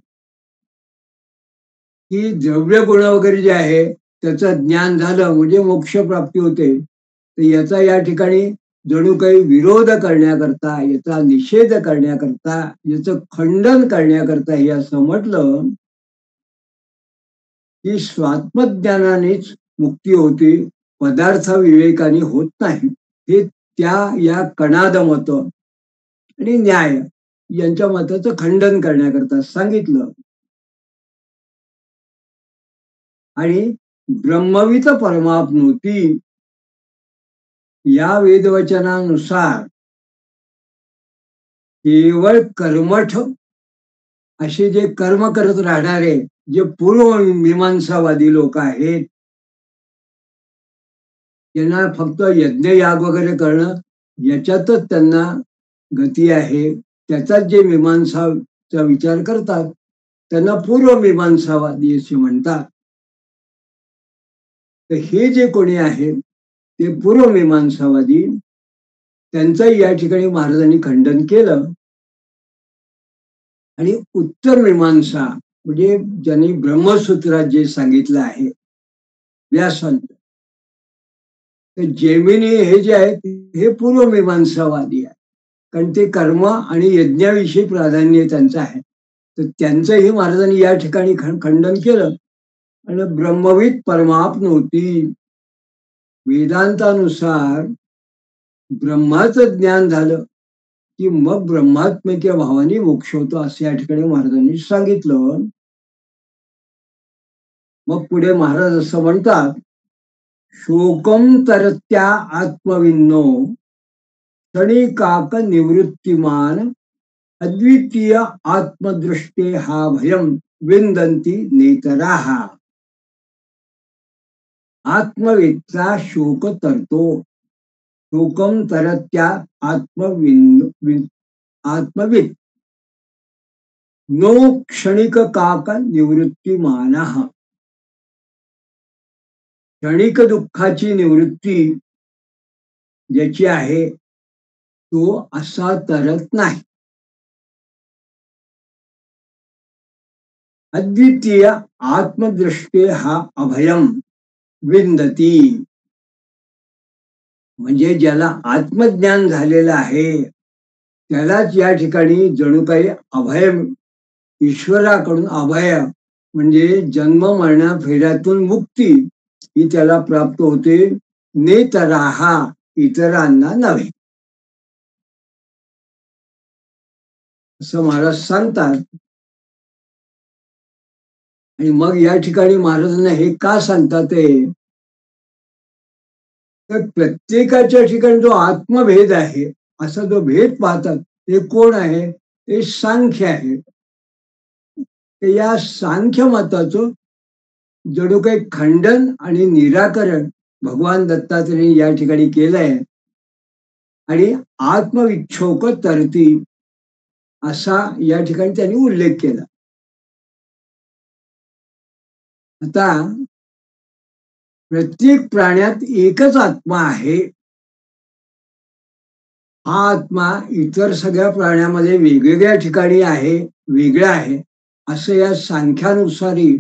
की द्रव्य गुण वगैरे जे आहे त्याचं ज्ञान झालं म्हणजे मोक्ष प्राप्ती होते, तर याचा या ठिकाणी जणू काही विरोध करण्याकरता, याचा निषेध करण्याकरता, याचं खंडन करण्याकरता हे असं म्हटलं की स्वात्मज्ञानानेच मुक्ती होते, पदार्थ विवेकाने होत नाही. हे त्या या कणाद मत आणि न्याय यांच्या मताचं खंडन करण्याकरता सांगितलं. आणि ब्रह्मवित परमाप्नोती या वेदवचनानुसार केवळ कर्मठ असे जे कर्म करत राहणारे जे पूर्व मीमांसावादी लोक आहेत, त्यांना फक्त यज्ञयाग वगैरे करणं याच्यातच त्यांना गती आहे, त्याचाच जे मीमांसाचा विचार करतात त्यांना पूर्व मीमांसावादी असे म्हणतात. तर हे जे कोणी आहेत ते पूर्व मीमांसावादी, त्यांचंही या ठिकाणी महाराजांनी खंडन केलं. आणि उत्तर मीमांसा म्हणजे ज्यांनी ब्रह्मसूत्रात जे सांगितलं आहे व्यासांत, तर जेमिनी हे जे आहेत हे पूर्व मीमांसावादी आहे, कारण ते कर्म आणि यज्ञाविषयी प्राधान्य त्यांचं आहे. तर त्यांचंही महाराजांनी या ठिकाणी खंडन केलं. आणि ब्रह्मविद परमाप्नोती, वेदांतानुसार ब्रह्माचं ज्ञान झालं की मग ब्रह्मात्मिक भावाने मोक्ष होतो असं या ठिकाणी महाराजांनी सांगितलं. मग पुढे महाराज असं म्हणतात, शोकम तरत्या आत्मविन्नो क्षणिकाक निवृत्तिमान अद्वितीय आत्मदृष्टे हा भयम विंदंती नेतराहा. आत्मवेदचा शोक तरतो. शोकम तरत्या आत्मविद नो क्षणिक काक निवृत्तिमान. क्षणिक दुःखाची निवृत्ती ज्याची आहे तो असा तरत नाही. अद्वितीय आत्मदृष्टे हा अभयम विंदती, म्हणजे ज्याला आत्मज्ञान झालेलं आहे त्यालाच या ठिकाणी जणू काही अभय, ईश्वराकडून अभय म्हणजे जन्म मरणा फेऱ्यातून मुक्ती ही त्याला प्राप्त होते. नेतराहा, इतरांना नव्हे, असं महाराज सांगतात. आणि मग या ठिकाणी महाराजांना हे का सांगतात ते, तर प्रत्येकाच्या ठिकाणी जो आत्मभेद आहे असा जो भेद पाहतात ते कोण आहे, ते सांख्य आहे. ते या सांख्य मताचं जणू काही खंडन आणि निराकरण भगवान दत्तात्रेयांनी या ठिकाणी केलंय. आणि आत्मविच्छोक तरती असा या ठिकाणी त्यांनी उल्लेख केला. आता प्रत्येक प्राण्यात एकच आत्मा आहे. हा आत्मा इतर सगळ्या प्राण्यामध्ये वेगवेगळ्या ठिकाणी आहे, वेगळा आहे असं या सांख्यानुसारी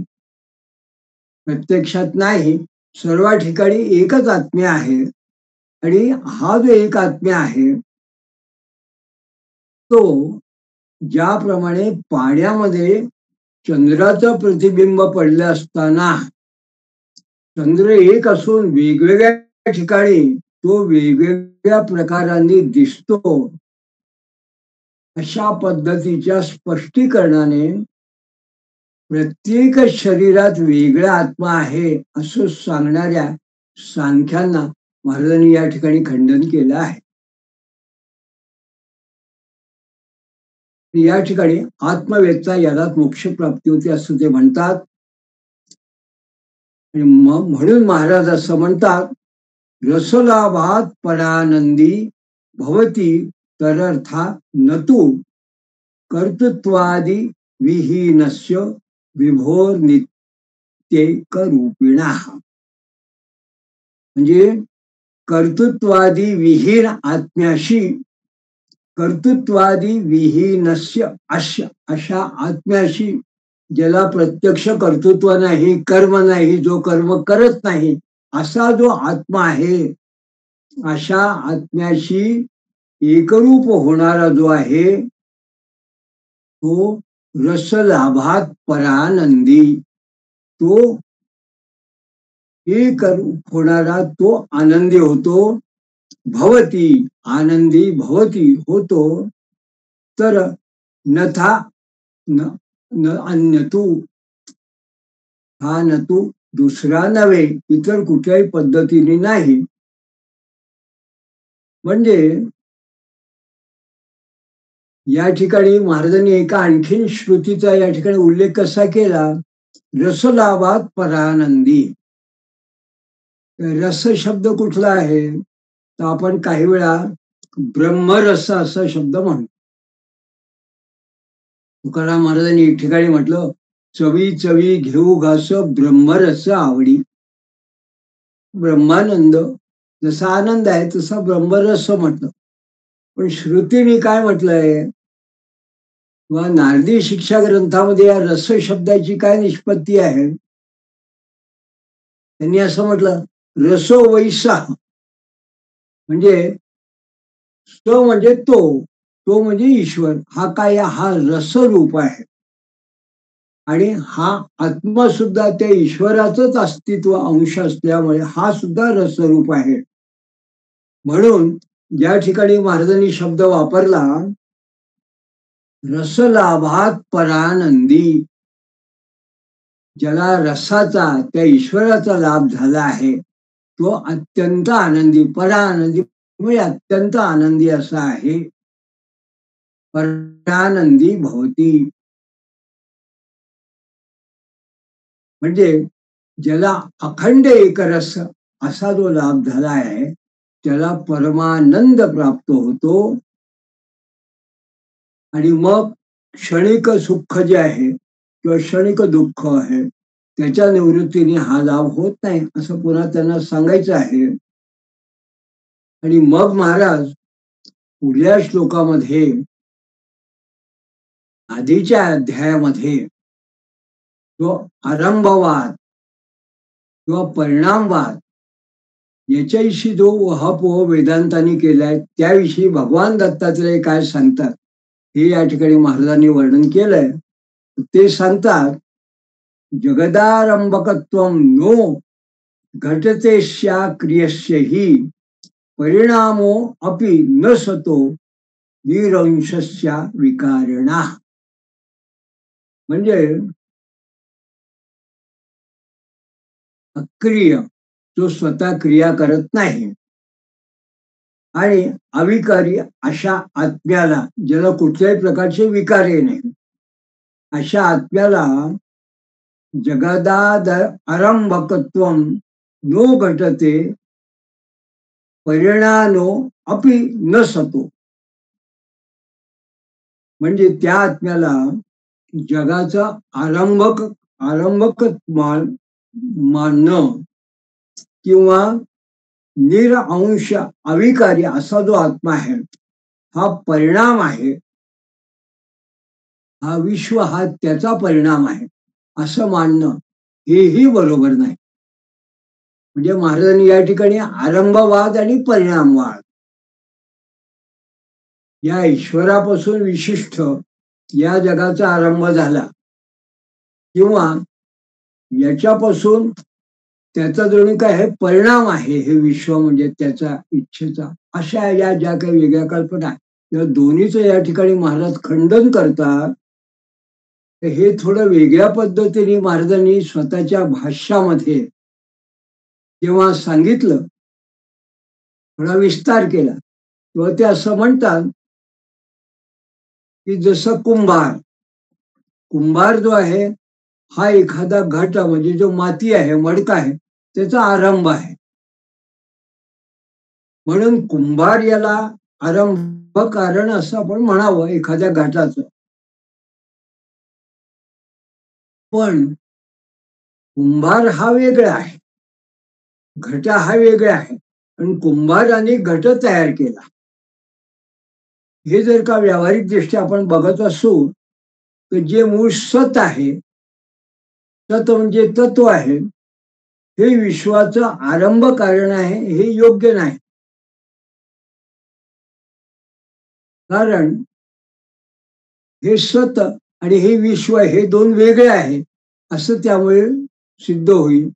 प्रत्यक्षात नाही. सर्व ठिकाणी एकच आत्म्या आहे. आणि हा जो एक आत्म्या आहे तो ज्याप्रमाणे पाण्यामध्ये चंद्राचं प्रतिबिंब पडलं असताना चंद्र एक असून वेगवेगळ्या ठिकाणी तो वेगवेगळ्या प्रकारांनी दिसतो, अशा पद्धतीच्या स्पष्टीकरणाने प्रत्येक शरीरात वेगळा आत्मा आहे असं सांगणाऱ्या सांख्यांना महाराजांनी या ठिकाणी खंडन केलं आहे. या ठिकाणी आत्मवेदचा यालाच मोक्ष प्राप्ती होते असं ते म्हणतात. आणि म्हणून महाराज असं म्हणतात, रसलाभात परानंदी भवती तरर्था नतु कर्तृत्वादी विहीनस्य विभोर नित्यैक रूपिणा. म्हणजे कर्तृत्वादी विहीन आत्म्याशी कर्तृत्वादी विहीनस्य अशा आत्म्याशी, ज्याला प्रत्यक्ष कर्तृत्व नाही, कर्म नाही, जो कर्म करत नाही, असा जो आत्मा आहे, अशा आत्म्याशी एकरूप होणारा जो आहे तो रसलाभात परानंदी, तो एकरूप होणारा तो आनंदी होतो. भवती, आनंदी भवती होतो. तर नथा न न अन्यतू, हा न तू दुसरा नव्हे, इतर कुठल्याही पद्धतीने नाही. म्हणजे या ठिकाणी महाराजांनी एका आणखीन श्रुतीचा या ठिकाणी उल्लेख कसा केला, रसलाभात परानंदी. रस शब्द कुठला आहे, तर आपण काही वेळा ब्रह्मरस असा शब्द म्हणतो. तुकाराम महाराजांनी एक ठिकाणी म्हटलं, चवी चवी घेऊ घास ब्रह्मरस आवडी. ब्रह्मानंद जसा आनंद आहे तसा ब्रह्मरस म्हटलं. पण श्रुतीने काय म्हटलंय, किंवा नारदी शिक्षा ग्रंथामध्ये या रस शब्दाची काय निष्पत्ती आहे, त्यांनी असं म्हटलं, रसो वैसा, म्हणजे स म्हणजे तो म्हणजे ईश्वर, हा काय, हा रसरूप आहे. आणि हा आत्मा सुद्धा त्या ईश्वराचंच अस्तित्व अंश असल्यामुळे हा सुद्धा रसरूप आहे. म्हणून ज्या ठिकाणी महाराजांनी शब्द वापरला रसलाभात परानंदी, ज्याला रसाचा, त्या ईश्वराचा लाभ झाला आहे, तो अत्यंत आनंदी, परानंदी म्हणजे अत्यंत आनंदी असा आहे. परानंदी भवती म्हणजे ज्याला अखंड एकरस असा जो लाभ झाला आहे, त्याला परमानंद प्राप्त होतो. आणि मग क्षणिक सुख जे आहे किंवा क्षणिक दुःख आहे, त्याच्या निवृत्तीने हा लाभ होत नाही, असं पुन्हा त्यांना सांगायचं आहे. आणि मग महाराज पुढल्या श्लोकामध्ये, आधीच्या अध्यायामध्ये जो आरंभवाद किंवा परिणामवाद याच्याविषयी जो उहापोह वेदांतांनी केलाय, त्याविषयी भगवान दत्तात्रेय काय सांगतात हे या ठिकाणी महाराजांनी वर्णन केलंय. ते सांगतात, जगदारंभकत्वं नो घटतेश्या क्रियस्य हि परिणामो अपि न सतो निरंशस्या विकारणा. म्हणजे अक्रिय, जो स्वतः क्रिया करत नाही, आणि अविकारी अशा आत्म्याला, ज्याला कुठल्याही प्रकारचे विकार नाही, अशा आत्म्याला जगदाद आरंभकत्वं नो घटते परिणानो अपि न सतो. म्हणजे त्या आत्म्याला जगाचा आरंभक मानणं किंवा निरअंश अविकारी असा जो आत्मा आहे, हा परिणाम आहे, हा विश्व हा त्याचा परिणाम आहे असं मानणं हेही बरोबर नाही. म्हणजे महाराजांनी या ठिकाणी आरंभवाद आणि परिणामवाद, या ईश्वरापासून विशिष्ट या जगाचा आरंभ झाला किंवा याच्यापासून त्याचा जणू काय हे परिणाम आहे, हे विश्व म्हणजे त्याचा इच्छेचा, अशा या ज्या काही वेगळ्या कल्पना या दोन्हीचं या ठिकाणी महाराज खंडन करतात. हे थोडं वेगळ्या पद्धतीने महाराजांनी स्वतःच्या भाष्यामध्ये जेव्हा सांगितलं, थोडा विस्तार केला, तेव्हा ते असं म्हणतात की जसं कुंभार जो आहे, हा एखादा घट म्हणजे जो माती आहे, मडका आहे, त्याचा आरंभ आहे. म्हणून कुंभार याला आरंभ कारण असं आपण म्हणावं एखाद्या घटाचं. पण कुंभार हा वेगळा आहे, घट हा वेगळा आहे, आणि कुंभाराने घट तयार केला. हे जर का व्यावहारिक दृष्ट्या आपण बघत असू तर जे मूळ सत आहे, सत म्हणजे तत्व आहे, हे विश्वाचं आरंभ कारण आहे हे योग्य नाही. कारण हे सत आणि हे विश्व हे दोन वेगळे आहे असं त्यामुळे सिद्ध होईल.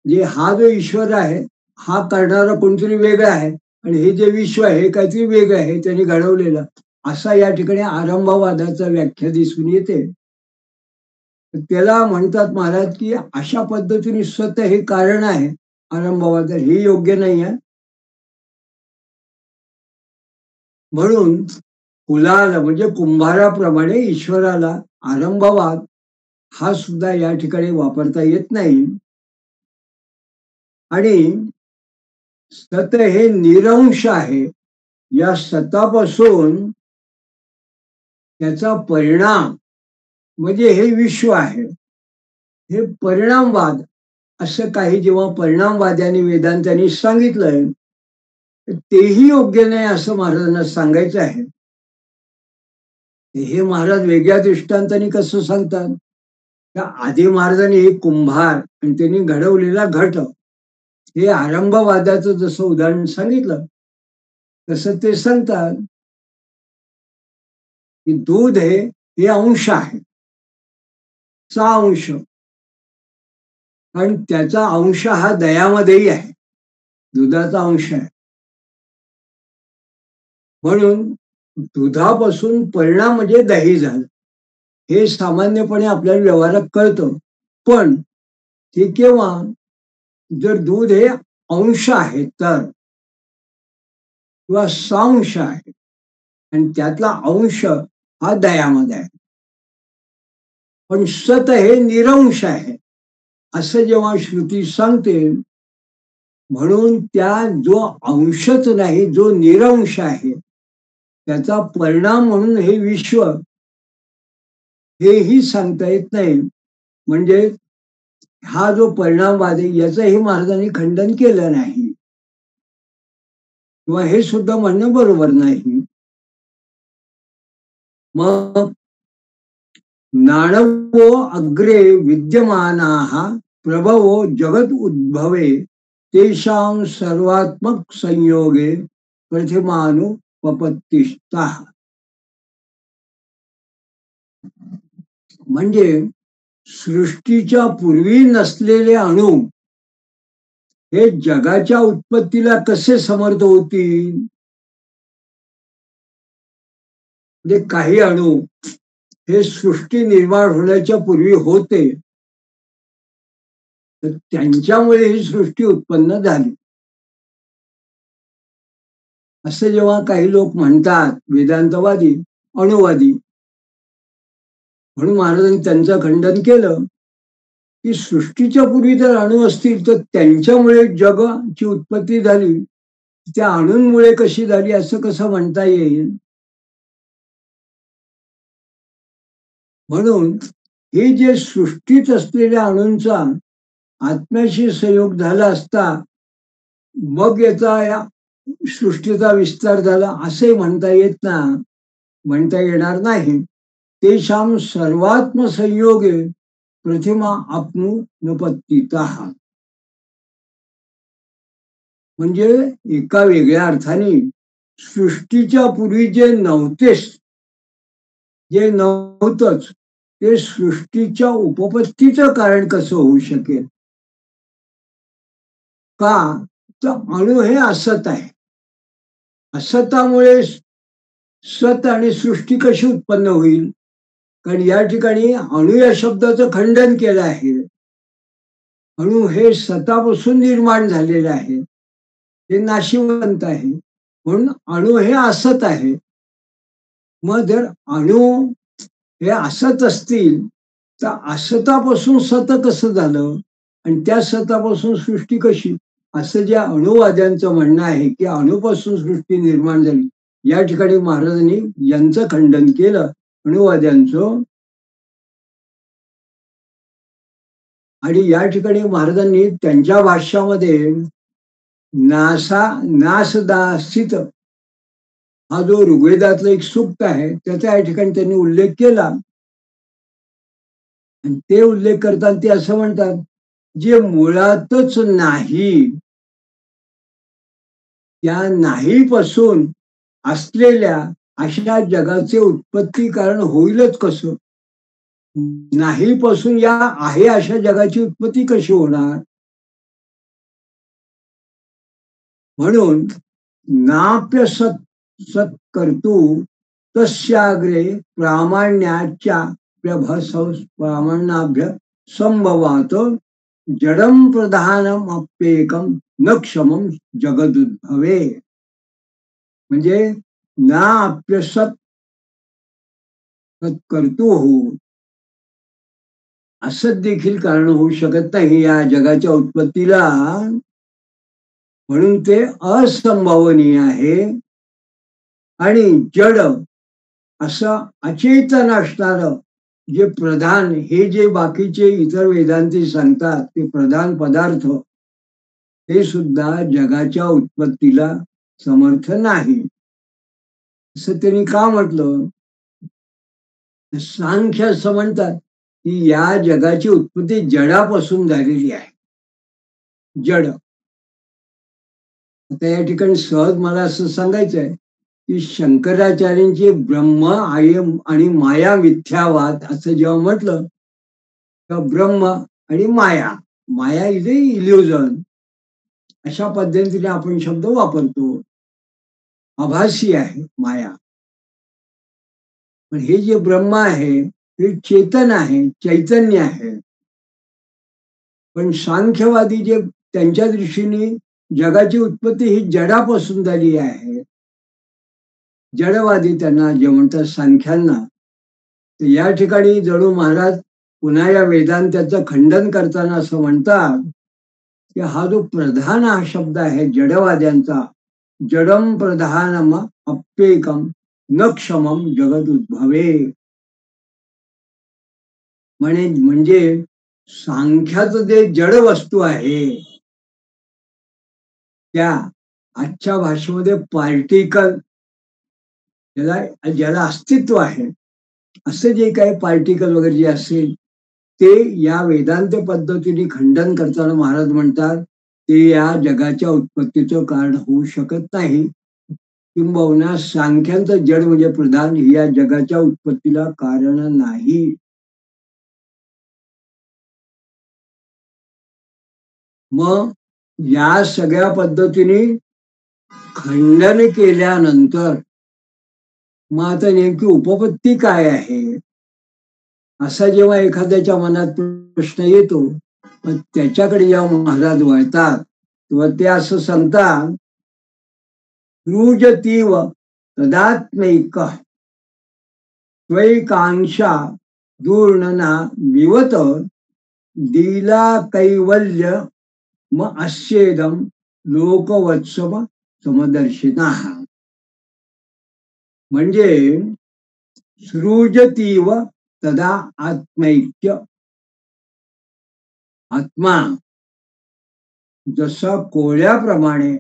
जे हा जो ईश्वर आहे हा करणारा कोणतरी वेगळा आहे आणि हे जे विश्व आहे हे काहीतरी वेगळं आहे त्यांनी घडवलेलं, असा या ठिकाणी आरंभवादाचा व्याख्या दिसून येते. त्याला म्हणतात महाराज की अशा पद्धतीने सत हे कारण आहे आरंभवाद, हे योग्य नाही आहे. म्हणून कुलाला म्हणजे कुंभाराप्रमाणे ईश्वराला आरंभवाद हा सुद्धा या ठिकाणी वापरता येत नाही. आणि सत हे निरंश आहे. या सतापासून त्याचा परिणाम म्हणजे हे विश्व आहे, हे परिणामवाद असं काही जेव्हा परिणामवाद्यांनी वेदांतांनी सांगितलंय तेही योग्य नाही असं महाराजांना सांगायचं आहे. हे महाराज वेगळ्या दृष्टांताने कसं सांगतात? त्या आधी महाराजांनी एक कुंभार आणि त्यांनी घडवलेला घट हे आरंभवादाचं जसं उदाहरण सांगितलं तसं ते सांगतात की दूध हे अंश आहे, चा अंश, आणि त्याचा अंश हा दह्यामध्येही आहे, दुधाचा अंश आहे. म्हणून दुधापासून परिणाम म्हणजे दही झालं हे सामान्यपणे आपल्याला व्यवहारात कळतं. पण ते केव्हा, जर दूध हे अंश आहे तर, किंवा सांश आहे आणि त्यातला अंश हा दह्यामध्ये आहे. पण सत हे निरंश आहे असं जेव्हा श्रुती सांगते, म्हणून त्या जो अंशच नाही जो निरंश आहे त्याचा परिणाम म्हणून हे विश्व हेही सांगता येत नाही. म्हणजे हा जो परिणामवाद आहे याचंही महाराजांनी खंडन केलं नाही किंवा हे सुद्धा म्हणणं बरोबर नाही. मग नाणवो अग्रे विद्यमानाः प्रभवो जगत उद्भवे तेषां सर्वात्मक संयोगे प्रथिमानुपपत्तिष्ठाः. म्हणजे सृष्टीच्या पूर्वी नसलेले अणु हे जगाच्या उत्पत्तीला कसे समर्थ होतील? म्हणजे काही अणु हे सृष्टी निर्माण होण्याच्या पूर्वी होते, तर त्यांच्यामुळे ही सृष्टी उत्पन्न झाली असं जेव्हा काही लोक म्हणतात वेदांतवादी, अणुवादी, म्हणून महाराजांनी त्यांचं खंडन केलं की सृष्टीच्या पूर्वी जर अणु असतील तर त्यांच्यामुळे जगाची उत्पत्ती झाली, त्या अणूंमुळे कशी झाली असं कसं म्हणता येईल? म्हणून हे जे सृष्टीत असलेल्या अणूंचा आत्म्याशी संयोग झाला असता मग याचा या सृष्टीचा विस्तार झाला असंही म्हणता येणार नाही. तेषां सर्वात्म संयोगे प्रतिमा आपनुपत्तिताः. म्हणजे एका वेगळ्या अर्थाने सृष्टीच्या पूर्वी जे नव्हतंच ते सृष्टीच्या उपपत्तीचं कारण कसं होऊ शकेल? का तर अणु हे असत आहे, असतामुळे सत आणि सृष्टी कशी उत्पन्न होईल? कारण या ठिकाणी अणु या शब्दाचं खंडन केलं आहे. अणु हे सतापासून निर्माण झालेले आहे, हे नाशिवंत आहे, म्हणून अणु हे असत आहे. मग जर अणु हे असत असतील तर असतापासून सत कसं झालं आणि त्या सतापासून सृष्टी कशी? असं ज्या अणुवाद्यांचं म्हणणं आहे की अणुपासून सृष्टी निर्माण झाली, या ठिकाणी महाराजांनी यांचं खंडन केलं अणुवाद्यांचं. आणि या ठिकाणी महाराजांनी त्यांच्या भाष्यामध्ये नासदासित हा जो ऋग्वेदातला एक सूक्त आहे त्याचा या ठिकाणी त्यांनी उल्लेख केला. आणि ते उल्लेख करताना ते असं म्हणतात, जे मुळातच नाही त्या नाही पासून असलेल्या अशा जगाचे उत्पत्ती कारण होईलच कसं? नाही पासून या आहे अशा जगाची उत्पत्ती कशी होणार? म्हणून नाप्य सत सत कर्तू तस्याग्रे प्रामाण्याच्या प्रामाण्याभ्य संभवात जडम प्रधानम अप्येकम न क्षमम जगदुद्भवे. म्हणजे ना अप्यसत कर्तू हो असं देखील कारण होऊ शकत नाही या जगाच्या उत्पत्तीला. म्हणून ते असंभवनीय आहे. आणि जड असं अचेतन असणार जे प्रधान, हे जे बाकीचे इतर वेदांती सांगतात ते प्रधान पदार्थ, ते सुद्धा जगाच्या उत्पत्तीला समर्थ नाही. असं त्यांनी का म्हटलं? सांख्य असं म्हणतात की या जगाची उत्पत्ती जडापासून झालेली आहे. जड. आता या ठिकाणी सहज मला असं सांगायचं आहे की शंकराचार्यांचे ब्रह्म आणि माया मिथ्यावाद असं जेव्हा म्हटलं तेव्हा ब्रह्म आणि माया, माया इज ए इल्युजन, अशा पद्धतीने आपण शब्द वापरतो. आभासी आहे माया. पण हे जे ब्रह्म आहे हे चेतन आहे, चैतन्य आहे. पण सांख्यवादी जे त्यांच्या दृष्टीने जगाची उत्पत्ती ही जडापासून झाली आहे, जडवादी त्यांना जे म्हणतात सांख्यांना, तर या ठिकाणी जणू महाराज पुन्हा या वेदांताचं खंडन करताना असं म्हणतात की हा जो प्रधान हा शब्द आहे जडवाद्यांचा, जडम प्रधानम अप्येकम न क्षमम जगद उद्भवे. म्हणजे सांख्याचं जे जड वस्तू आहे त्या आजच्या भाषेमध्ये पार्टिकल, ज्याला अस्तित्व आहे, असं जे काही पार्टिकल वगैरे जे असेल ते या वेदांत पद्धतीने खंडन करताना महाराज म्हणतात ते या जगाच्या उत्पत्तीचं कारण होऊ शकत नाही. किंबहुना सांख्यांचं जड म्हणजे प्रधान ही या जगाच्या उत्पत्तीला कारण नाही. मग या सगळ्या पद्धतीने खंडन केल्यानंतर मग आता नेमकी उपपत्ती काय आहे असा जेव्हा एखाद्याच्या मनात प्रश्न येतो, मग त्याच्याकडे जेव्हा महाराज वळतात तेव्हा ते असं सांगतात, रुजतीव तदात्मैक त्वैकांक्षा दूर्णना विवत दिला कैवल्य म अस्येदम लोकवत्सव समदर्शिना. म्हणजे सृजतीव तदा आत्मैक्य, आत्मा जसा कोळ्याप्रमाणे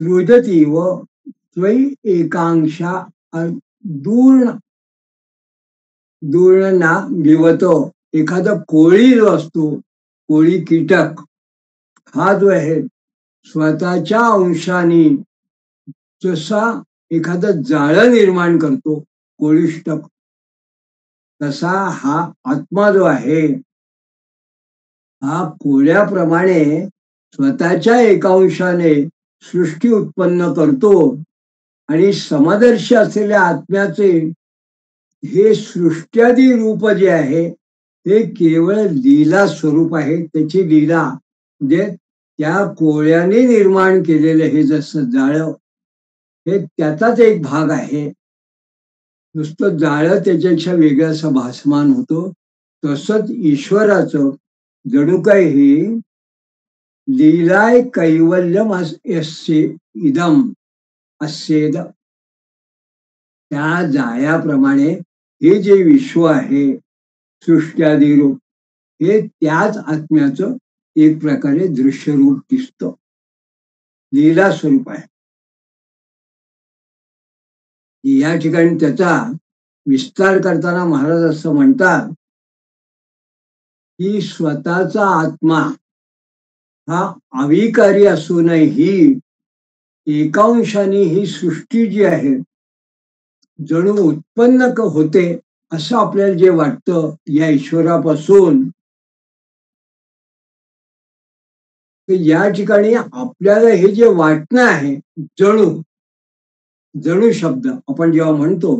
सृजतीव त्वै एकांक्षा दूर्ण दूर्णना विवतो. एखादा कोळी जो असतो, कोळी कीटक, हा जो आहे स्वतःच्या अंशाने जसा एखादं जाळं निर्माण करतो कोळिष्टक, तसा हा आत्मा जो आहे हा कोळ्याप्रमाणे स्वतःच्या एकांशाने सृष्टी उत्पन्न करतो. आणि समदर्शी असलेल्या आत्म्याचे हे सृष्ट्यादी रूप जे आहे ते केवळ लीला स्वरूप आहे. त्याची लीला म्हणजे त्या कोळ्याने निर्माण केलेलं हे जसं जाळं हे त्याचाच एक भाग आहे. नुसतं जाळं त्याच्यापेक्षा वेगळं असं भासमान होतो. तसंच ईश्वराचं जणू काय ही लीलाय कैवल्यम यस्य इदम अस्येद, त्या जाळ्याप्रमाणे हे जे विश्व आहे सृष्ट्यादी रूप हे त्याच आत्म्याचं एक प्रकारे दृश्य रूप दिसतं. लीला स्वरूप आहे. या ठिकाणी त्याचा विस्तार करताना महाराज असं म्हणतात की स्वतःचा आत्मा हा अविकारी असूनही एकांशाने ही सृष्टी जी आहे जणू उत्पन्न होते असं आपल्याला जे वाटतं या ईश्वरापासून, तर या ठिकाणी आपल्याला हे जे वाटणं आहे, जणू जणू शब्द आपण जेव्हा म्हणतो,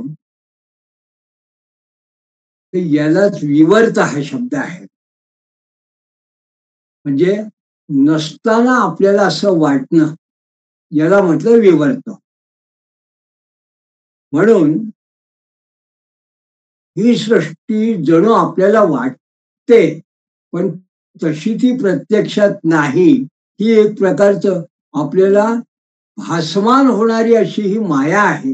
तर यालाच विवर्त हा शब्द आहे. म्हणजे नसताना आपल्याला असं वाटणं, याला म्हटलं विवर्त. म्हणून ही सृष्टी जणू आपल्याला वाटते, पण तशी ती प्रत्यक्षात नाही. ही एक प्रकारचं आपल्याला भासमान होणारी अशी ही माया आहे.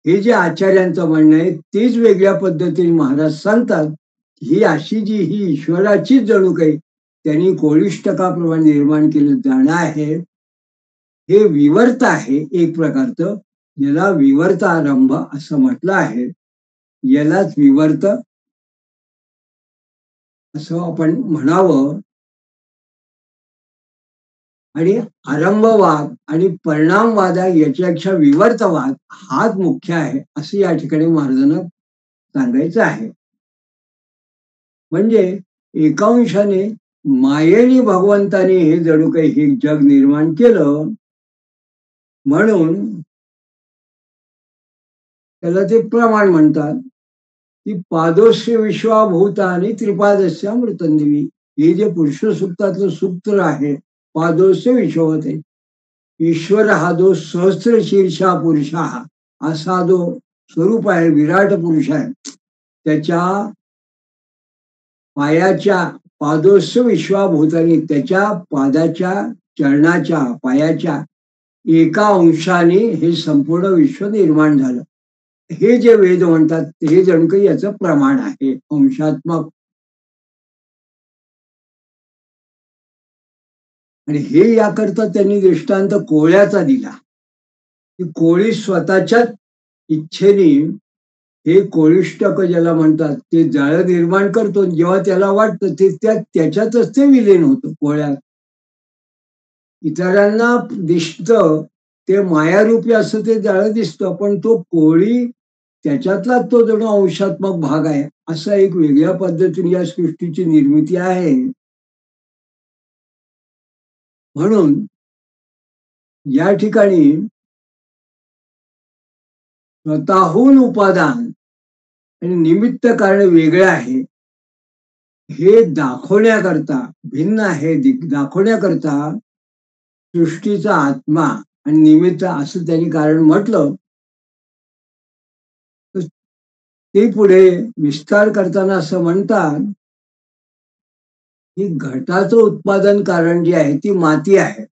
हे जे आचार्यांचं म्हणणं आहे तेच वेगळ्या पद्धतीने महाराज सांगतात. ही अशी जी ही ईश्वराचीच जणू काही त्यांनी कोळिष्टकाप्रमाणे निर्माण केलं जाणं आहे, हे विवर्त आहे एक प्रकारचं. याला विवर्त आरंभ असं म्हटलं आहे. यालाच विवर्त असं आपण म्हणावं. आणि आरंभवाद आणि परिणामवाद याच्यापेक्षा विवर्तवाद हाच मुख्य आहे असं या ठिकाणी महाराजांना सांगायचं आहे. म्हणजे एकांशाने मायेने भगवंताने हे जणू काही हे जग निर्माण केलं, म्हणून त्याला ते प्रमाण म्हणतात की पादोस्य विश्वाभूतानी त्रिपादस्य अमृतंदिवी. हे जे पुरुष सूक्तातलं सूत्र आहे, पादोस्य विश्वते, ईश्वर हा जो सहस्र शीर्षा पुरुष असा जो स्वरूप आहे, विराट पुरुष आहे, त्याच्या पायाच्या पादोस्य विश्वाभूतानी, त्याच्या पादाच्या चरणाच्या पायाच्या एका अंशाने हे संपूर्ण विश्व निर्माण झालं. हे जे वेद म्हणतात हे जणू काही याचं प्रमाण आहे अंशात्मक. आणि हे याकरता त्यांनी दृष्टांत कोळ्याचा दिला की कोळी स्वतःच्याच इच्छेने हे कोळिष्टक ज्याला म्हणतात ते जाळं निर्माण करतो. जेव्हा त्याला वाटतं ते त्याच्यातच ते विलीन होतं कोळ्यात. इतरांना दिसतं ते मायारूपी असं ते जाळं दिसतं, पण तो कोळी त्याच्यातला तो जणू अंशात्मक भाग आहे. असा एक वेगळ्या पद्धतीने या सृष्टीची निर्मिती आहे. म्हणून या ठिकाणी स्वतःहून उपादान आणि निमित्त कारण वेगळे आहे हे दाखवण्याकरता, भिन्न आहे दाखवण्याकरता सृष्टीचा आत्मा आणि निमित्त असं त्यांनी कारण म्हटलं. ते पुढे विस्तार करताना असं म्हणतात की घटाचं उत्पादन कारण जे आहे ती माती आहे.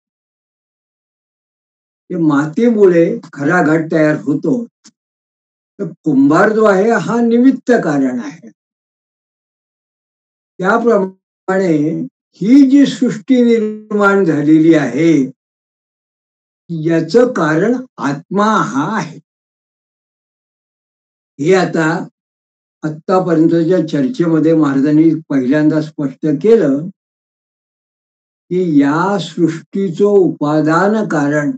ते मातीमुळे खरा घट तयार होतो. तर कुंभार जो आहे हा निमित्त कारण आहे. त्याप्रमाणे ही जी सृष्टी निर्माण झालेली आहे याचं कारण आत्मा हा आहे. हे आता आत्तापर्यंतच्या चर्चेमध्ये महाराजांनी पहिल्यांदा स्पष्ट केलं की या सृष्टीचं उपादान कारण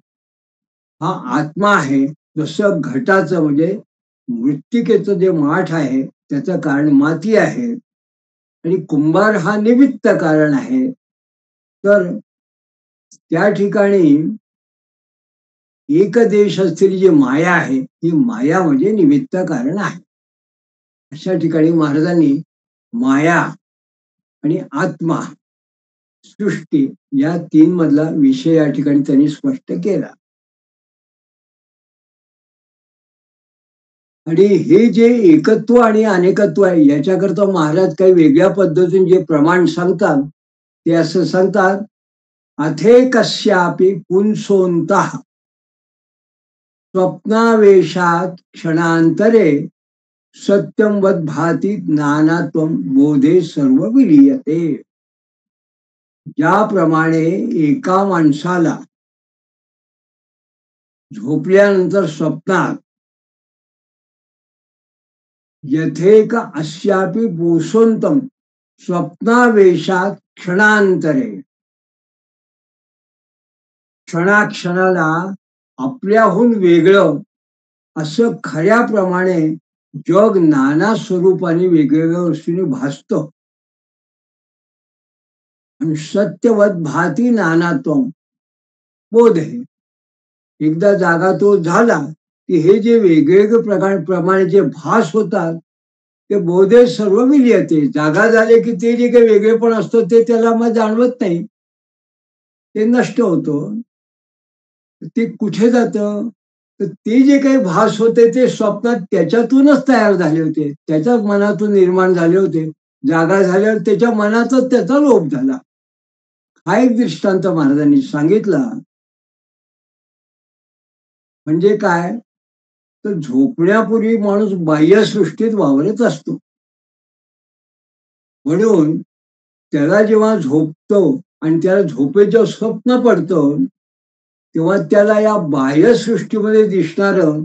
हा आत्मा आहे. जसं घटाचं म्हणजे मृत्तिकेचं जे माठ आहे त्याचं कारण माती आहे आणि कुंभार हा निमित्त कारण आहे. तर त्या ठिकाणी एक देश असलेली जी माया आहे ही माया म्हणजे निमित्त कारण आहे. अशा ठिकाणी महाराजांनी माया आणि आत्मा सृष्टी या तीन मधला विषय या ठिकाणी त्यांनी स्पष्ट केला. आणि हे जे एकत्व आणि अनेकत्व आहे याच्याकरता महाराज काही वेगळ्या पद्धतीने जे प्रमाण सांगतात ते असं सांगतात, अथे कस्यापि पुंसोंतः स्वप्नावेशात क्षणांतरे सत्यम वद भाती ज्ञानात्वम बोधे सर्व विलीयते. ज्याप्रमाणे एका माणसाला झोपल्यानंतर स्वप्नात यथेक अस्यापि बोसोंतम स्वप्नावेशात क्षणांतरे, क्षणाक्षणाला आपल्याहून वेगळं असं खऱ्याप्रमाणे जग नाना स्वरूपाने वेगवेगळ्या गोष्टींनी भासतं. आणि सत्यवत भाती नानात्वम बोध आहे. एकदा जागा तो झाला की हे जे वेगवेगळे प्रमाणे जे भास होतात ते बोधे सर्व विलीयते. जागा झाले की ते जे काही वेगळेपण असतं ते त्याला मग जाणवत नाही, ते नष्ट होतं. ते कुठे जातं, तर ते जे काही भास होते ते स्वप्नात त्याच्यातूनच तयार झाले होते, त्याच्याच मनातून निर्माण झाले होते. जागा झाल्यावर त्याच्या मनातच त्याचा लोप झाला. हा एक दृष्टांत महाराजांनी सांगितला. म्हणजे काय, तर झोपण्यापूर्वी माणूस बाह्यसृष्टीत वावरत असतो. म्हणून त्याला जेव्हा झोपतो आणि त्याला झोपेत जेव्हा स्वप्न पडतं, तेव्हा त्याला या बाह्यसृष्टीमध्ये दिसणारं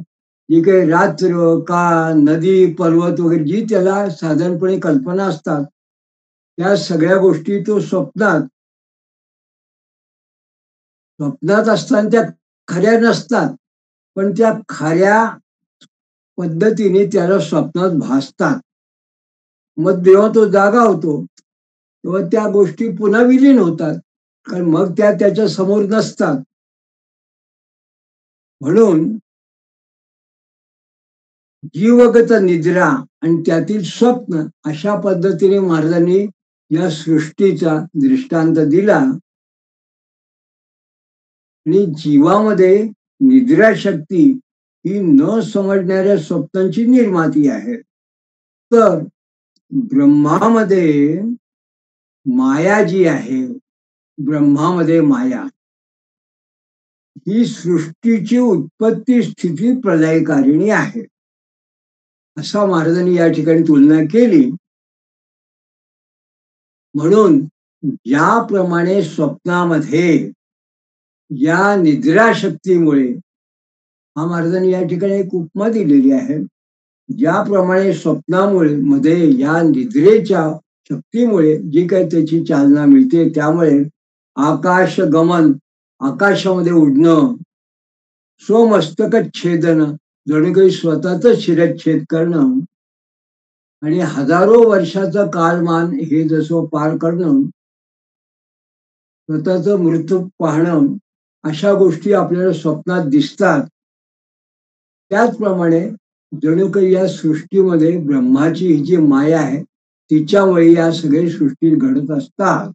जी काही रात्र, काळ, नदी, पर्वत वगैरे जी त्याला साधारणपणे कल्पना असतात, त्या सगळ्या गोष्टी तो स्वप्नात स्वप्नात असताना त्या खऱ्या नसतात, पण त्या खऱ्या पद्धतीने त्याला स्वप्नात भासतात. मग जेव्हा तो जागा होतो तेव्हा त्या गोष्टी पुन्हा विलीन होतात, कारण मग त्या त्याच्या समोर नसतात. म्हणून जीवगत निद्रा आणि त्यातील स्वप्न अशा पद्धतीने महाराजांनी या सृष्टीचा दृष्टांत दिला. आणि जीवामध्ये निद्रा शक्ती ही न समजणाऱ्या स्वप्नांची निर्माती आहे. तर ब्रह्मामध्ये माया जी आहे, ब्रह्मामध्ये माया ही सृष्टीची उत्पत्ती स्थिती प्रलयकारिणी आहे, असा महाराजांनी या ठिकाणी तुलना केली. म्हणून ज्याप्रमाणे स्वप्नामध्ये या निद्रा शक्तीमुळे, हा महाराजांनी या ठिकाणी एक उपमा दिलेली आहे, ज्याप्रमाणे स्वप्नामुळे मध्ये या निद्रेच्या शक्तीमुळे जी काही त्याची चालना मिळते, त्यामुळे आकाश गमन, आकाशामध्ये उडणं, स्वमस्तक छेदन, जणू काही स्वतःच शिरच्छेद करणं, आणि हजारो वर्षाचं कालमान हे जसं पार करणं, स्वतःच मृत्यू पाहणं, अशा गोष्टी आपल्याला स्वप्नात दिसतात. त्याचप्रमाणे जणू काही या सृष्टीमध्ये ब्रह्माची ही जी माया आहे तिच्यामुळे या सगळ्या सृष्टी घडत असतात.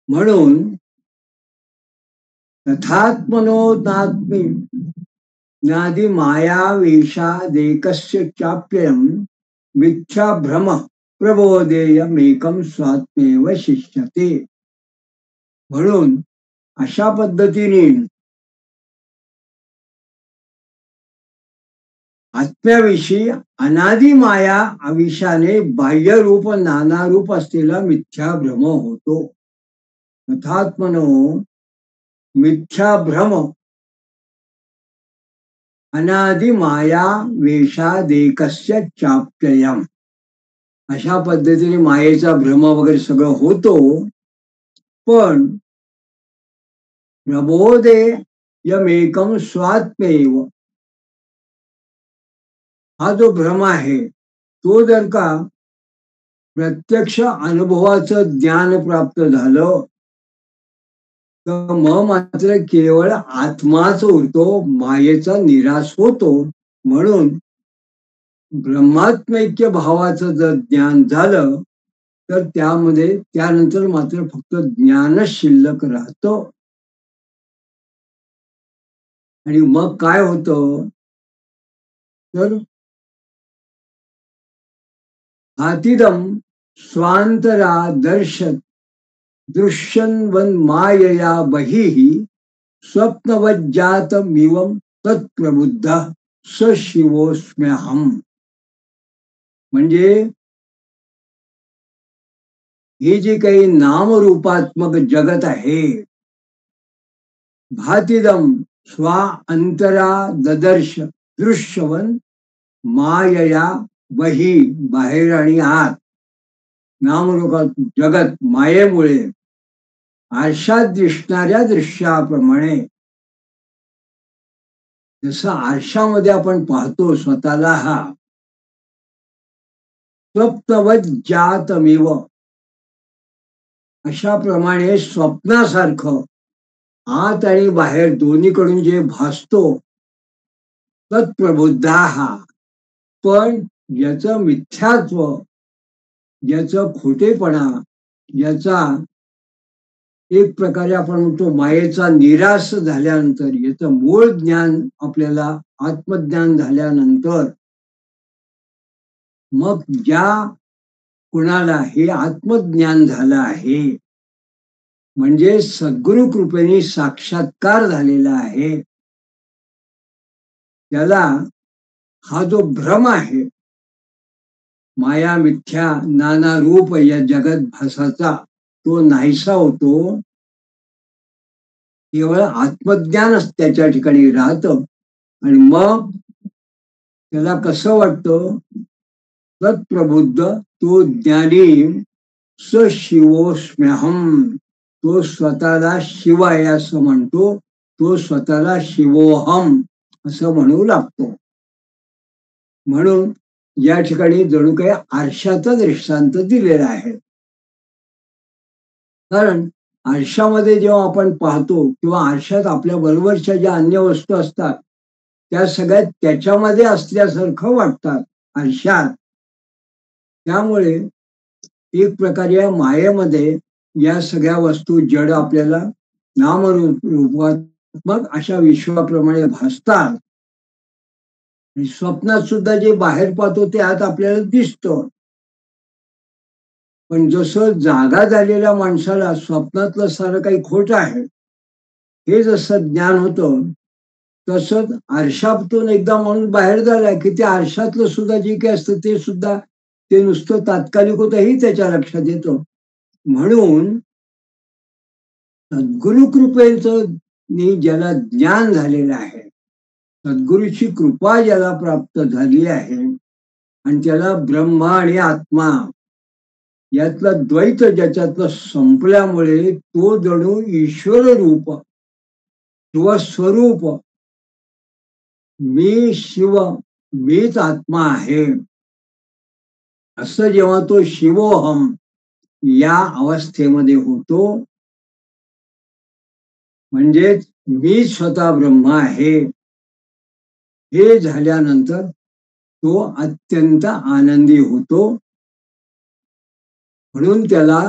म्हणून तथात्मनो नात्मी नादी माया वेशा देकस्य चाप्ययम मिथ्या भ्रम प्रबोधेयमेकम स्वात्मेव शिष्यते. म्हणून अशा पद्धतीने आत्म्याविषयी अनादि माया आविषाने बाह्य रूप नाना रूप असलेला मिथ्या भ्रम होतो. तथात्मनो मिथ्या भ्रम अनादि माया वेशादेकस्य चाप्ययम, अशा पद्धतीने मायेचा भ्रम वगैरे सगळं होतो. पण प्रबोधे यमेकम स्वात्मेव, हा जो भ्रम आहे तो जर का प्रत्यक्ष अनुभवाचं ज्ञान प्राप्त झालं तर मग मात्र केवळ आत्माच उरतो, मायेचा निराश होतो. म्हणून ब्रह्मात्मैक्य भावाचं जर ज्ञान झालं तर त्यामध्ये त्यानंतर मात्र फक्त ज्ञानच शिल्लक राहतं. आणि मग काय होतं, तर हातिदम स्वांतरा दर्शन दृश्यन्वन मायया बहिः स्वप्नवज्जातमिवं तत्प्रबुद्ध स शिवोस्म्यहम. म्हणजे हे जे काही नामरूपात्मक जगत आहे, भातिदम स्वा अंतरा ददर्श दृश्यवन मायया वही बाहेर आणि आत नामरूपात जगत मायेमुळे आरशात दिसणाऱ्या दृश्याप्रमाणे जसं आरशामध्ये आपण पाहतो स्वतःला हा स्वप्नवत जातमेव अशाप्रमाणे स्वप्नासारखं आत आणि बाहेर दोन्हीकडून जे भासतो तत्प्रबुद्धा पण याचं मिथ्यात्व याचं खोटेपणा याचा एक प्रकारे आपण म्हणतो मायेचा निराश झाल्यानंतर याचं मूळ ज्ञान आपल्याला आत्मज्ञान झाल्यानंतर मग ज्या कुणाला हे आत्मज्ञान झालं आहे म्हणजे सद्गुरु कृपेने साक्षात्कार झालेला आहे त्याला हा जो भ्रम आहे माया मिथ्या नाना रूप या जगत भासाचा तो नाहीसा होतो केवळ आत्मज्ञानच त्याच्या ठिकाणी राहतं आणि मग त्याला कसं वाटतं तत्प्रबुद्ध तो ज्ञानी स शिवोस्म्यहम तो स्वतःला शिव आहे असं म्हणतो तो स्वतःला शिवोहम असं म्हणू लागतो म्हणून या ठिकाणी जणू काही आरशाचा दृष्टांत दिलेला आहे कारण आरशामध्ये जेव्हा आपण पाहतो किंवा आरशात आपल्या बरोबरच्या ज्या अन्य वस्तू असतात त्या सगळ्या त्याच्यामध्ये असल्यासारखं वाटतात आरशात त्यामुळे एक प्रकारे या मायेमध्ये या सगळ्या वस्तू जड आपल्याला नामरूपात्मक अशा विश्वाप्रमाणे भासतात आणि स्वप्नात सुद्धा जे बाहेर पाहतो ते आत आपल्याला दिसतं पण जसं जागा झालेल्या माणसाला स्वप्नातलं सारं काही खोटं आहे हे जसं ज्ञान होतं तसंच आरशातून एकदा माणूस बाहेर झालाय की त्या आरशातलं सुद्धा जे काही असतं ते सुद्धा ते नुसतं तात्कालिक होतं हेही त्याच्या लक्षात येतं म्हणून सद्गुरु कृपेचं ज्याला ज्ञान झालेलं आहे सद्गुरूची कृपा ज्याला प्राप्त झाली आहे आणि त्याला ब्रह्म आणि आत्मा यातलं द्वैत ज्याच्यातलं संपल्यामुळे तो जणू ईश्वर रूप किंवा स्वरूप मी शिव मीच आत्मा आहे असं जेव्हा तो शिवोहम या अवस्थेमध्ये होतो म्हणजे मी स्वतः ब्रह्म आहे हे झाल्यानंतर तो अत्यंत आनंदी होतो म्हणून त्याला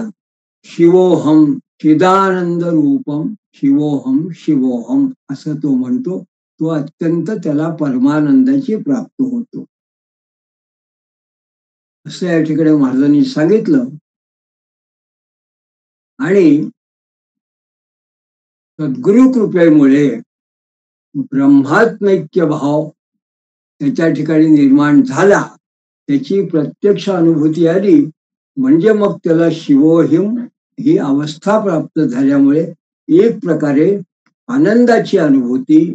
शिवोहम चिदानंद रूपम शिवोहम शिवोहम असं तो म्हणतो तो अत्यंत त्याला परमानंदाची प्राप्त होतो असं या ठिकाणी महाराजांनी सांगितलं आणि सद्गुरु कृपेमुळे ब्रह्मात्मैक्य भाव त्याच्या ठिकाणी निर्माण झाला त्याची प्रत्यक्ष अनुभूती आली म्हणजे मग त्याला शिवोहिम ही अवस्था प्राप्त झाल्यामुळे एक प्रकारे आनंदाची अनुभूती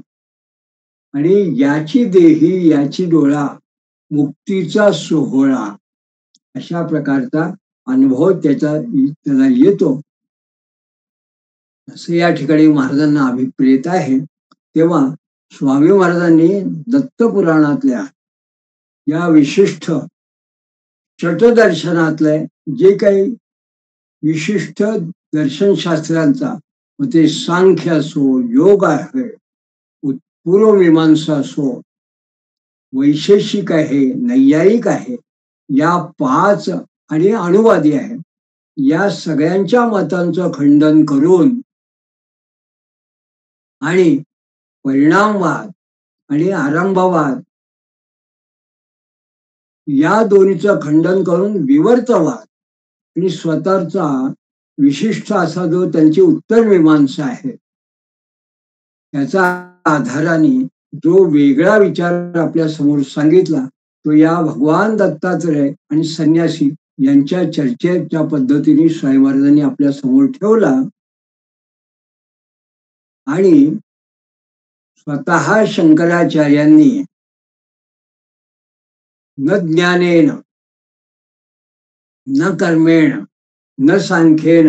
आणि याची देही याची डोळा मुक्तीचा सोहळा अशा प्रकारचा अनुभव त्याला येतो असं या ठिकाणी महाराजांना अभिप्रेत आहे तेव्हा स्वामी महाराजांनी दत्तपुराणातल्या या विशिष्ट षटदर्शनातले जे काही विशिष्ट दर्शनशास्त्रांचा ते सांख्य असो योग आहे पूर्वमीमांसा असो वैशेषिक आहे नैयायिक आहे या 5 आणि अणुवादी आहे या सगळ्यांच्या मतांचं खंडन करून आणि परिणामवाद आणि आरंभवाद या दोन्हीचं खंडन करून विवर्तवाद आणि स्वतःचा विशिष्ट असा जो त्यांची उत्तर मीमांसा आहे त्याच्या आधाराने जो वेगळा विचार आपल्या समोर सांगितला तो या भगवान दत्तात्रय आणि संन्यासी यांच्या चर्चेच्या पद्धतीने स्वामी महाराजांनी आपल्या समोर ठेवला आणि स्वतः शंकराचार्यांनी न ज्ञानेन न कर्मेण न सांख्येन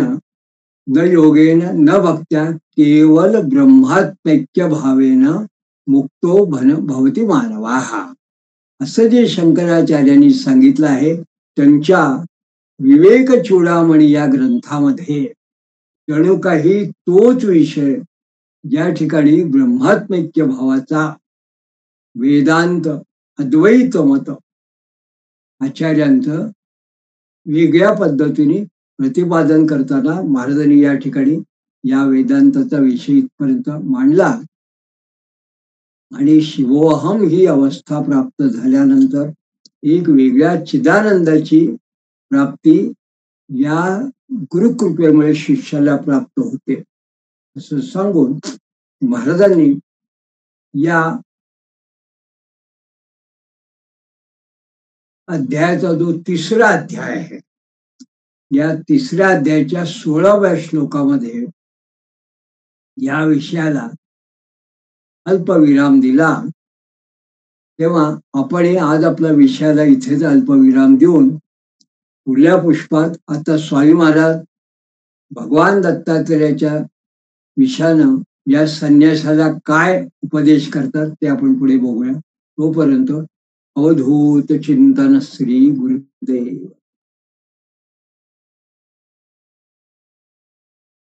न योगेन न भक्त्या केवल ब्रह्मात्मैक्य भावेन मुक्तो भवती मानवाः असं जे शंकराचार्यांनी सांगितलं आहे त्यांच्या विवेक चूडामणी या ग्रंथामध्ये जणू काही तोच विषय ज्या ठिकाणी ब्रह्मात्मैक्य भावाचा वेदांत अद्वैत मत आचार्यांचं वेगळ्या पद्धतीने प्रतिपादन करताना महाराजांनी या ठिकाणी या वेदांताचा विषय इथपर्यंत मांडला आणि शिवोहम ही अवस्था प्राप्त झाल्यानंतर एक वेगळ्या चिदानंदाची प्राप्ती या गुरुकृपेमुळे शिष्याला प्राप्त होते असं सांगून महाराजांनी या अध्यायाचा जो तिसरा अध्याय आहे या तिसऱ्या अध्यायाच्या 16व्या श्लोकामध्ये या विषयाला अल्पविराम दिला तेव्हा आपण आज आपल्या विषयाला इथेच अल्पविराम देऊन पुढल्या पुष्पात आता स्वामी महाराज भगवान दत्तात्रेयाच्या विषयानं या संन्यासाला काय उपदेश करतात ते आपण पुढे बघूया तोपर्यंत अवधूत चिंतन श्री गुरुदेव